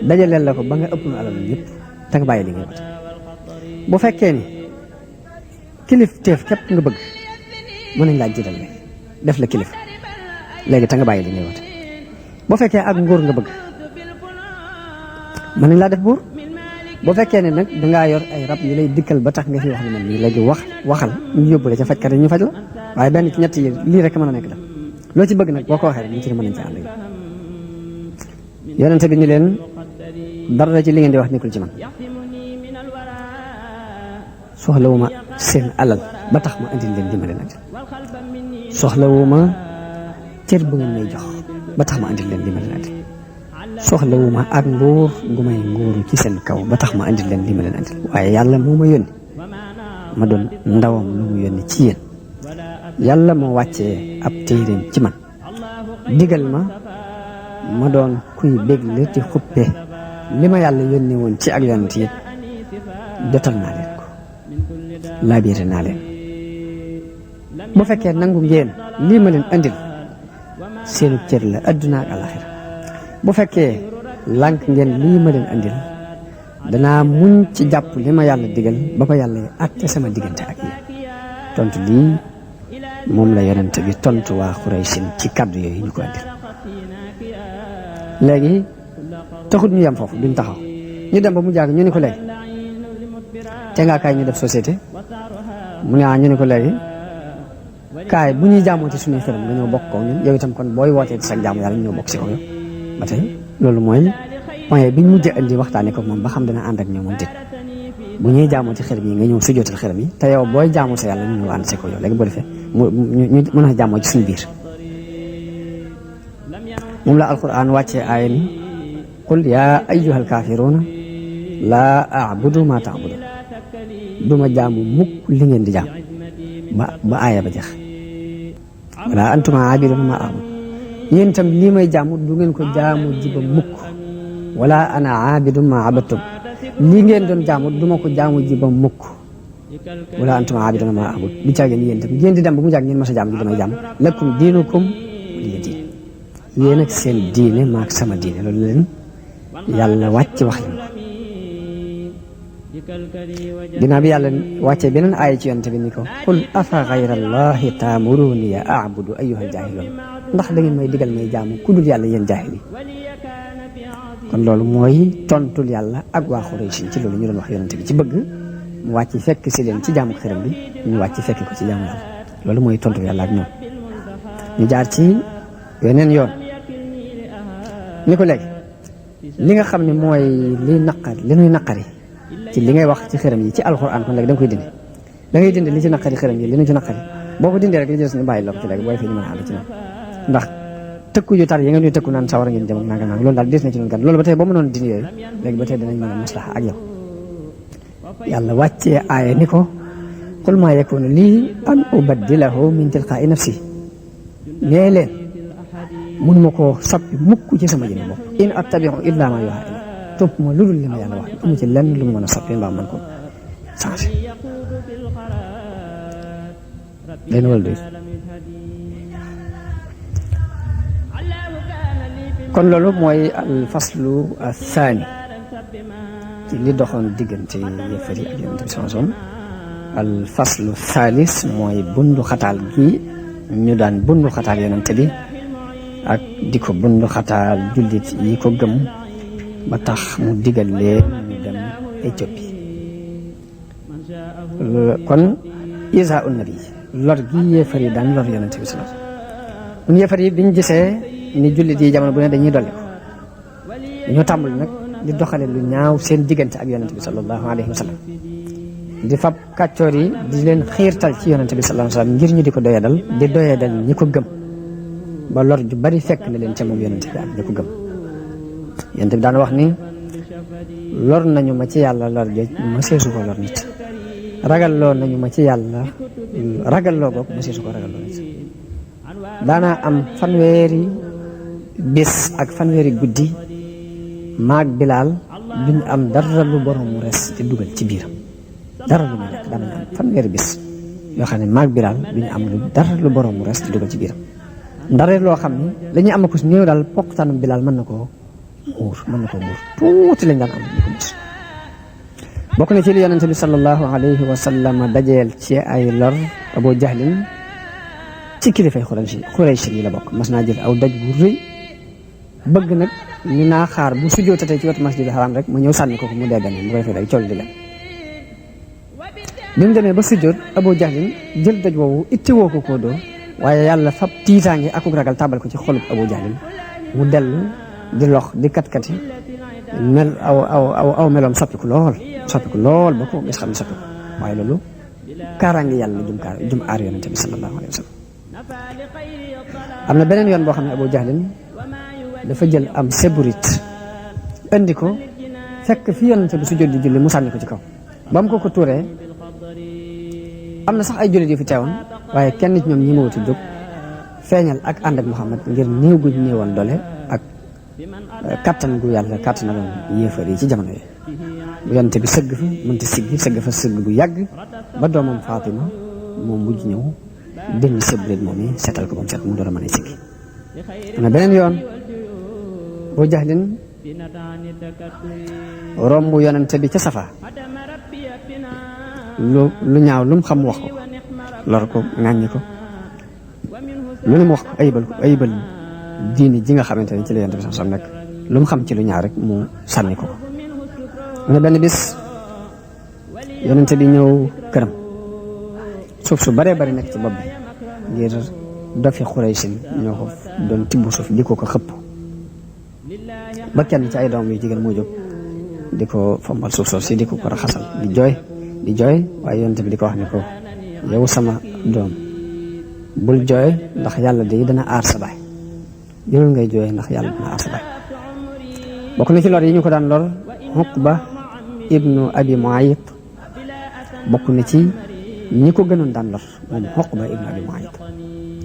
dajaleel la ko ba nga ëpp nu alal yëpp te nga bàyyi li ngay woote bu fekkee ni kilif teef képp nga bëgg mën nañ laa jiital léegi def la kilif léegi te nga bàyyi li ngay woote bu fekkee ak nguur nga bëgg mën nañ laa def buur bu fekkee ne nag dangaa yor ay rab yu lay dikkal ba tax nga fi wax ne man nii léegi waxal ñu yóbbu la ca fajkat yi ñu faj la waaye benn ci ñett yi lii rek mën a nekk def loo ci bëgg nag boo ko waxee rek ñu ci mën nañ ci ànd yonente bi ni leen dara ci li ngeen di wax nekkul ci man soxlawuma seen alal ba tax ma andil leen dimbali nag soxlawuma cër bu ngeen may jox ba tax ma andil leen dimbali nag soxlawuma ak nguur gu may nguuru ci seen kaw ba tax ma andil leen dimbali nag waaye yàlla moo ma yónni ma doon ndawam lu mu yónni ci yéen yàlla moo wàccee ab téeréem ci man digal ma doon kuy bégle ci xuppe li ma yàlla yónni woon ci ak yonent yi jotal naa leen ko laabiire naa leen bu fekkee nangu ngeen lii ma leen andil seenu cër la adduna ak alaxira bu fekkee lànk ngeen lii ma leen andil danaa muñ ci jàpp li ma yàlla digal ba ko yàlla àtte sama diggante ak yéen tontu lii moom la yonent bi tontu waa Xuraysin ci kàddu yooyu ñu ko andil léegi taxut ñu yem foofu duñ taxaw ñu dem ba mu jàgg ñu ne ko léegi te ngaa kaay ñu def société mu ne ñu ne ko léegi kaay bu ñuy jaamoo ci suñuy xërëm nga ñëw bokk ko ñun yow itam kon booy wootee ci sa jaamu yàlla ñu ñëw bokk si ko yow ba tey loolu mooy point bi ñu mujj andi waxtaane ko moom ba xam dana ànd ak ñoom moom déet bu ñuy jaamoo ci xërëm yi nga ñëw sujjootal xërëm yi te yow booy jaamoo sa yàlla ñu ñëw ànd si ko yow léegi boo defee ñu mën a jaamoo ci suñu biir moom la alquran wàccee aaya ni qul yaa ayyuhal kaafiruuna laa a'budu maa ta'budu duma jaamu mukk li ngeen di jaam ba aaya ba jeex wala antum aabiduna maa a'budu yéen itam lii may jaamu du ngeen ko jaamu ji ba mukk wala ana aabidu maa abadtum lii ngeen doon jaamu duma ko jaamu ji ba mukk wala antum aabiduna maa a'budu du caageen yéen itam ngeen di dem ba mu jàgg ngeen mas a jaamu ji damay jaamu lakum diinukum waliya diin yéen ak seen diine maak sama diine loolu leen yàlla wàcc wax leen ginnaaw bi yàlla wàccee beneen aaya ci yonent bi ni ko qul afa gayra allahi taamuruni a'budu ayyuhal jaahiluun ndax da ngeen may digal may jaamu ku dul yàlla yéen jaahil yi kon loolu mooy tontul yàlla ak waa Xuraysh ci loolu ñu doon wax yonent bi ci bëgg mu wàcc fekk si leen ci jaamu xërëm bi ñu wàcc fekk ko ci jaamu yàlla loolu mooy tontul yàlla ak ñoom ñu jaar ci weneen yoon ni ko léegi li nga xam ne mooy li nuy naqari ci li ngay wax ci xërëm yi ci alxuraan kon léegi da nga koy dindi da ngay dindi li ci naqari xërëm yi li nu ci naqari boo ko dindee rek li des ñu bàyyi la ko ci léegi booy fee ñu mën a ànd ci moom ndax tëkku yu tar yi nga ñuy tëkku naan sawar ngeen jëm ak nanga loolu daal des na ci noonu gan loolu ba tey boo mënoon dindi yooyu léegi ba tey dinañ mën a maslaha ak yow yàlla wàccee aaya ni ko qul maa yakunu lii an ubaddilahu min tilqaa'i nafsi nee leen mënuma koo soppi mukk ci sama jëmm bopp in attabi'u illa ma yuuhaa ilayya topp ma lu dul li ma yàlla wax amu ci lenn lu mu mën a soppi mbaa man ko changé leen wala doy kon loolu mooy al faslu athani ci li doxoon diggante yéefar yi ak yonent bi sallallahu alayhi wasallam al faslu thalis mooy bundu xataal gi ñu daan bundu xataal yonent bi ak di ko bundu xataal jullit yi ko gëm ba tax mu digal leen ñu dem Éthiopie kon isa un nabi lor gi yéefar yi daan lor yonent bi sallallahu alayhi wasallam ñun yéefar yi biñ gisee ni jullit yi jamono bu ne dañuy dolli ko dañoo tàmbali nag di doxale lu ñaaw seen diggante ak yonent bi sallallahu alayhi wa sallam di fab kàccoor yi di leen xiirtal ci yonent bi sallallahu alayhi wa sallam ngir ñu di ko doyadal di doyadal ñi ko gëm ba lor ju bari fekk na leen ca moom yonent bi ak ñi ko gëm yonent bi daan wax ni lor nañu ma ci yàlla lor joj ma seesu ko lor nit ragalloo nañu ma ci yàlla ragalloo goog ma seesu ko ragalloo nit daanaa am fanweeri bis ak fanweeri guddi maag Bilaal duñ am dara lu borom mu res di dugal ci biiram dara lu mu lekk daanañ am fanweeri bis yoo xam ne maag Bilaal duñ am lu dara lu borom mu res di dugal ci biiram ndare loo xam ne dañuy am ko si néew daal poqtaanum Bilaal mën na koo muur tuuti lañ daan am di ko gis bokk na ci li yonente bi sallallahu alayhi wa sallam dajeel ci ay lor Abu Jahlin ci kilifay Xuraysh yi la bokk mas naa jël aw daj bu rëy bëgg nag ñu naa xaar bu sujjootatee ci wetu masjidil haram rek ma ñëw sànni ko mu dee benn bu koy fay day col di leen bi mu demee ba sujjoot Abu Jahlin jël daj woowu ittiwoo ko koo dóor waaye yàlla fab tiitaange akuk ragal tàbbal ko ci xolub Abu Jahlin mu dellu di lox di kat-kati mel aw meloom soppiku lool ba ko gis xam ne soppiku waaye loolu kaaraange yàlla jum aar yonente bi sallallahu alayhi wa sallam am na beneen yoon boo xam ne Abu Jahlin dafa jël am seburit indi ko fekk fi yonente bi su jot di julli mu sànni ko ci kaw ba mu ko tuuree am na sax ay jullit yu fi teewoon waaye kenn ci ñoom ñi ma wuti jóg feeñal ak ànd ak Muhammad ngir néew gu néewoon doole ak kattan gu yàlla kattanaloon yéefar yi ci jamono yi bu yonente bi sëgg fa mënta sëgg fa sëgg bu yàgg ba doomam Fatima moom mujj ñëw dindi seburit moom yi seetal ko ba mu set mu door a mën a siggi am na beneen yoon Abu Jahlin romb yonente bi ca Safa lu ñaaw lu mu xam wax ko lor ko ŋàññi ko lu ne mu wax ko ayibal diini ji nga xamante ne ci la yonente bi sam nekk lu mu xam ci lu ñaaw rek mu sànni ko am na benn bis yonente bi ñëw këram suuf su baree bari nekk ci bopp bi ngir dofi Xuraysh ñoo ko doon tibb suuf di ko xëpp ba kenn ci ay doom yu jigéen moo jóg di ko fombal suuf soof si di ko raxasal di jooy waaye yonent bi di ko wax ne ko yow sama doom bul jooy ndax yàlla de dana aar sa baay jërul ngay jooy ndax yàlla dana aar sa baay bokk na ci lor yi ñu ko daan lor Uqba ibnu Abi Muayt bokk na ci ñi ko gënoon daan lor moom Uqba ibnu Abi Muayt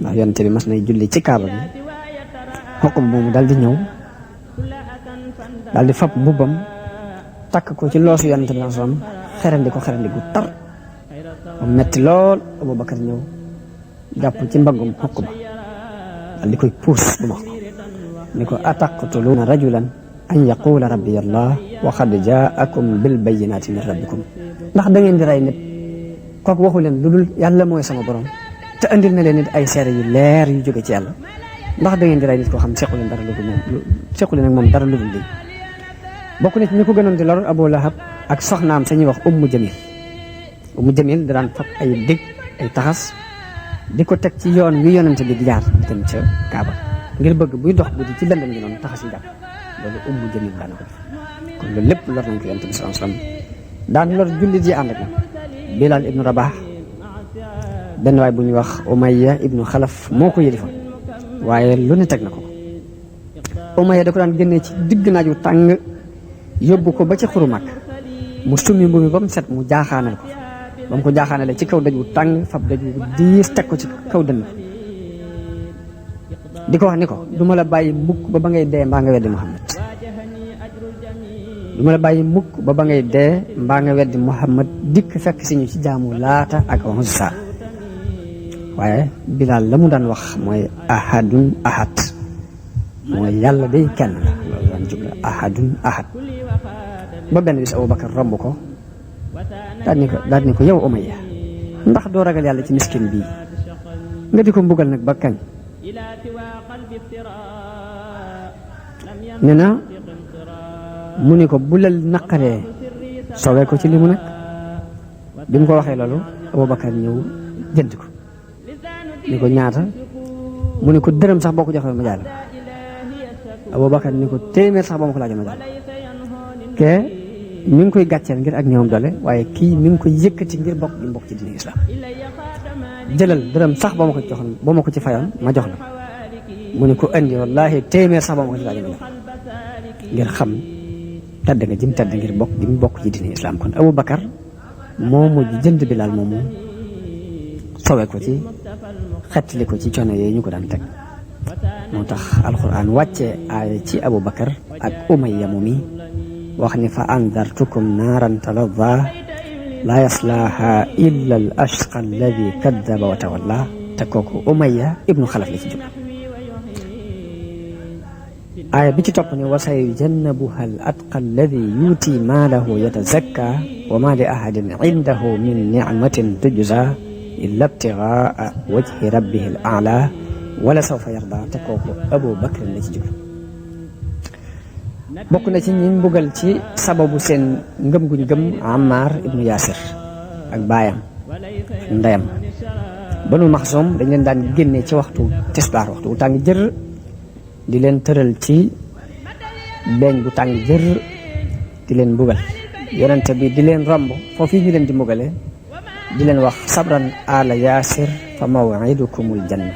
ndax yonent bi mas nay julli ci kaaba bi Uqba moomu daal di ñëw daal di fab mbubbam takk ko ci loosu yonent bi sallam xerandi ko xerandi gu tar mu metti lool Abubakar ñëw jàpp ci mbaggum Uqba daal di koy puus bu wax ko ni ko ataqtuluuna rajulan an yaqula rabbiya allah wa qad jaakum bil bayyinaati min rabbikum ndax da ngeen di rey nit kooku waxu leen lu dul yàlla mooy sama borom te andil na leen nit ay seere yu leer yu jóge ci yàlla ndax da ngeen di rey nit koo xam sequ leen dara lu dul moom sequ leen ak moom dara lu dul lii bokk na ci ñi ko gënoon di lor Abu Lahab ak soxnaam sa ñuy wax Ummu Jamil da daan fab ay dég ay taxas di ko teg ci yoon wi yonente bi di jaar di dem ca Kaaba ngir bëgg buy dox guddi ci lëndëm gi noonu taxas yi jàpp loolu Ummu Jamil daan ko def kon loolu lépp lor nañ ko yonente bi sallallahu alayhi wasallam daan lor jullit yi ànd ak moom Bilal ibnu Rabah benn waay bu ñuy wax Umayya ibnu Xalaf moo ko yëlifoon waaye lu ne teg na ko Umayya da ko daan génnee ci digg naaju tàng yóbbu ko ba ci xuru Makka mu summi mbubb mi ba mu set mu jaaxaanal ko ba mu ko jaaxaanalee ci kaw daj wu tàng fab daj wu diis teg ko ci kaw dënn di ko wax ni ko du ma la bàyyi mukk ba ba ngay dee mbaa nga weddi Muhammad du ma la bàyyi mukk ba ba ngay dee mbaa nga weddi Muhammad dikk fekk si ñu ci jaamu Laata ak Uzza waaye Bilaal la mu daan wax mooy ahadun ahad mooy yàlla day kenn la loolu daan jubla ahadun ahad ba benn bis Abubakar romb ko daal ni ko yow Umayya ndax doo ragal yàlla ci miskin bii nga di ko mbugal nag ba kañ nee na mu ni ko bu la naqaree soowee ko ci li mu nekk bi mu ko waxee loolu Abubakar ñëw jënd ko ni ko ñaata mu ni ko dërëm sax boo ko joxee ma jaay la Abubakar ni ko téeméer sax boo ma ko laajoon ma jaay la kee mi ngi koy gàcceel ngir ak ñëwam doole waaye kii mi ngi koy yëkkati ngir bokk gi mbokk ci diine islam jëlal dërëm sax boo ma ko joxoon boo ma ko ci fayoon ma jox la mu ni ko andi wallahi téeméer sax boo ma ko ci laajoon ma jox ngir xam tedd nga jëm tedd ngir bokk gi mu bokk ci diine islam kon Abubakar moo mujj jënd Bilaal moomu sowe ko ci xettali ko ci coono yooyu ñu ko daan teg moo tax alquran wàcce aaya ci Abubakar ak Umayya mi wax ni fa andartukum naaran talazza laa yaslaaha illa al ashqa alladi kaddaba wa tawalla te kooku Umayya ibnu Xalaf la ci jóg aaya bi ci topp ni wa sayujannabuha al atqa alladi yuuti maalahu yatazakka wa ma li ahadin indahu min nicmatin tujza illa ibtigaa wajhi rabbihi al a'la wala sawfa yarda te kooku Abu Bakr la ci jóg bokk na ci ñi mbugal ci sababu seen ngëm guñ gëm Ammar ibnu Yaasir ak baayam ndeyam Banu Maxsum dañ leen daan génne ci waxtu tisbaar waxtu bu tàng jër di leen tëral ci beeñ bu tàng jër di leen mbugal yonente bi di leen romb foofu ñu leen di mbugale di leen wax sabran ala Yaasir fa maw'idukumul janna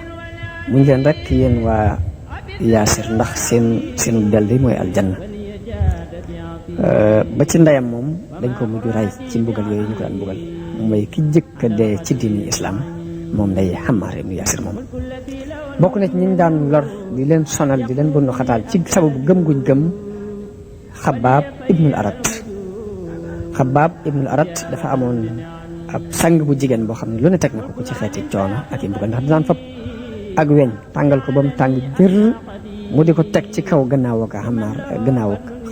muñ leen rek yéen waa Yaasir ndax seenu del di mooy aljanna ba ci ndeyam moom dañ ko mujj ray ci mbugal yooyu ñu ko daan mbugal mooy ki jëkk a dee ci diini islam moom day Ammar ibnu Yaasir moom bokk na ci ñi daan lor di leen sonal di leen bundu xataal ci sababu gëm guñ gëm Xabaab ibnul Arat dafa amoon ab sang bu jigéen boo xam ne lu ne teg na ko ci xeeti coono ak i mbugal ndax dinaan fab ak weñ tàngal ko ba mu tàng jër mu di ko teg ci kaw gannaaw ak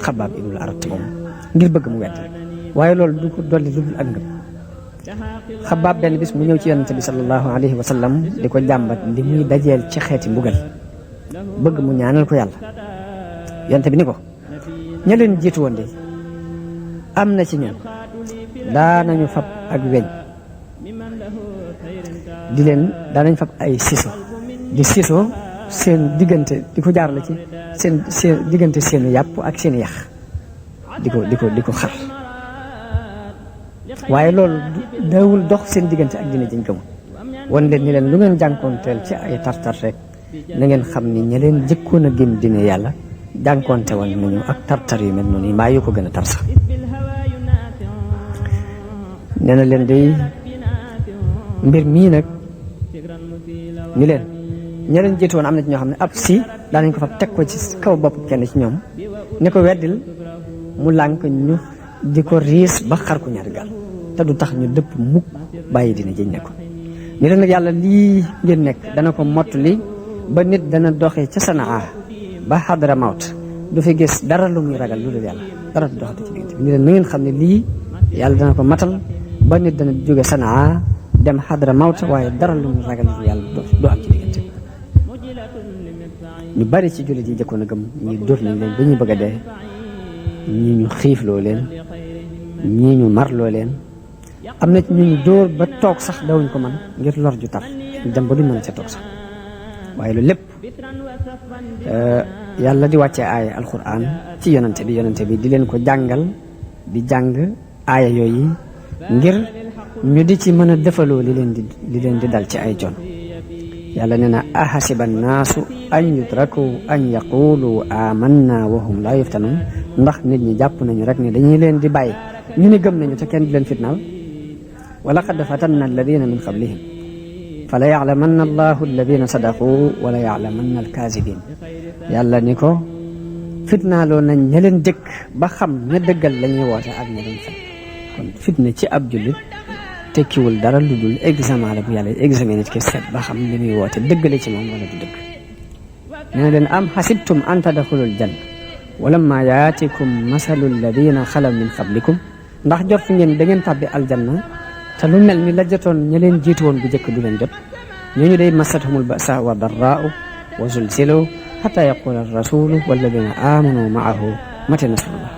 Xabaab ibnul Arat moom ngir bëgg mu wedd waaye loolu du ko dolli lu dul ak ngëm Xabaab benn bis mu ñëw ci yonente bi sallallahu alayhi wa sallam di ko jàmbat li muy dajeel ci xeeti mbugal bëgg mu ñaanal ko yàlla yonente bi ni ko ña leen jiitu woon de am na ci ñoom daanañu fab ak weñ daanañ fab ay siso seen diggante di ko jaarale ci seen diggante seenu yàpp ak seen yax di ko xar waaye loolu daawul dox seen diggante ak dina jëñ gëmul wan leen ni leen lu ngeen jànkoonteel ci ay tartar rek na ngeen xam ni ña leen jëkkoon a gëm dina yàlla jànkoonte woon nañu ak tartar yu mel noonu yi mbaa yu ko gën a tar sax nee na leen day mbir mii nag ni leen ña leen jiitu woon am na ci ñoo xam ne ab si daanañ ko fa teg ko ci kaw bopp kenn ci ñoom ne ko weddil mu lànk ñu di ko riis ba xar ko ñaari gaal te du tax ñu dëpp mukk bàyyi dina jëñ ne ko ni leen nag yàlla lii ngeen nekk dana ko mottali ba nit dana doxee ca Sanaa ba Xadra Mawt du fi gis dara lu muy ragal lu dul yàlla dara du doxati ci diggante bi ni leen na ngeen xam ne lii yàlla dana ko matal ba nit dana jóge Sanaa dem Xadra Mawt waaye dara lu muy ragal lu dul yàlla du am ci diggante ñu bari ci jullit yi jëkkoon a gëm ñi dóor nañ leen ba ñuy bëgg a dee ñii ñu xiifloo leen ñii ñu marloo leen am na ci ñu dóor ba toog sax dawuñ ko man ngir lor ju tar dem ba duñ mën ca toog sax waaye loolu lépp yàlla di wàccee aaya alquran ci yonante bi di leen ko jàngal di jàng aaya yooyu ngir ñu di ci mën a defaloo li leen di dal ci ay jon yàlla nee na ahasiba annaasu an yutraku an yaqulu amanna wa hum la yuftanun ndax nit ñi jàpp nañu rek ne dañuy leen di bàyyi ñu ni gëm nañu te kenn di leen fitnaal wa laqad fatanna alladina min qablihim fala yaclamanna allahu alladina sadaqu wala yaclamanna alkaasibin yàlla ni ko fitnaaloo nañ ña leen jëkk ba xam ña dëggal la ñuy woote ak ña leen fen kon fitna ci ab jullit tekkiwul dara lu dul examen la bu yàlla examen nit ki seet ba xam li muy woote dëggale ci moom wala du dëgg nee na leen am xasibtum an tadxulul janna walamma yaatikum masalu alladina xalaw min qablikum ndax jot fi ngeen da ngeen tàbbi aljanna te lu mel ni la jotoon ña leen jiitu woon bu njëkk du leen jot ñooñu day masathumul basa wa darraau wa zulzilu xata yaqula rasulu walladina amanu maahu mata nasrullah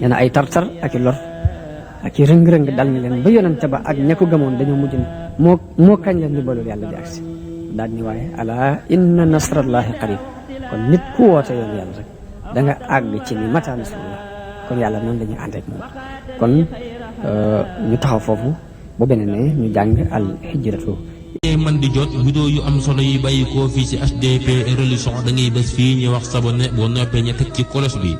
nee na ay tartar ak i lor ak i rëng-rëng dal ni leen ba yonante ba ak ña ko gëmoon dañoo mujj moo kañ la ndimbalul yàlla di agsi daal ni waaye ala inna nasrallahi qarib kon nit ku woote yoon yàlla rek da nga àgg ci ni mata nasrullah kon yàlla noonu la ñuy ànd ak moom kon ñu taxaw foofu bu beneen ne ñu jàng al hijratu man di jot vidéo yu am solo yi bàyyi koo fii ci HDP religion da ngay bés fii ñu wax sabonné boo noppee ñu teg ci cloche bi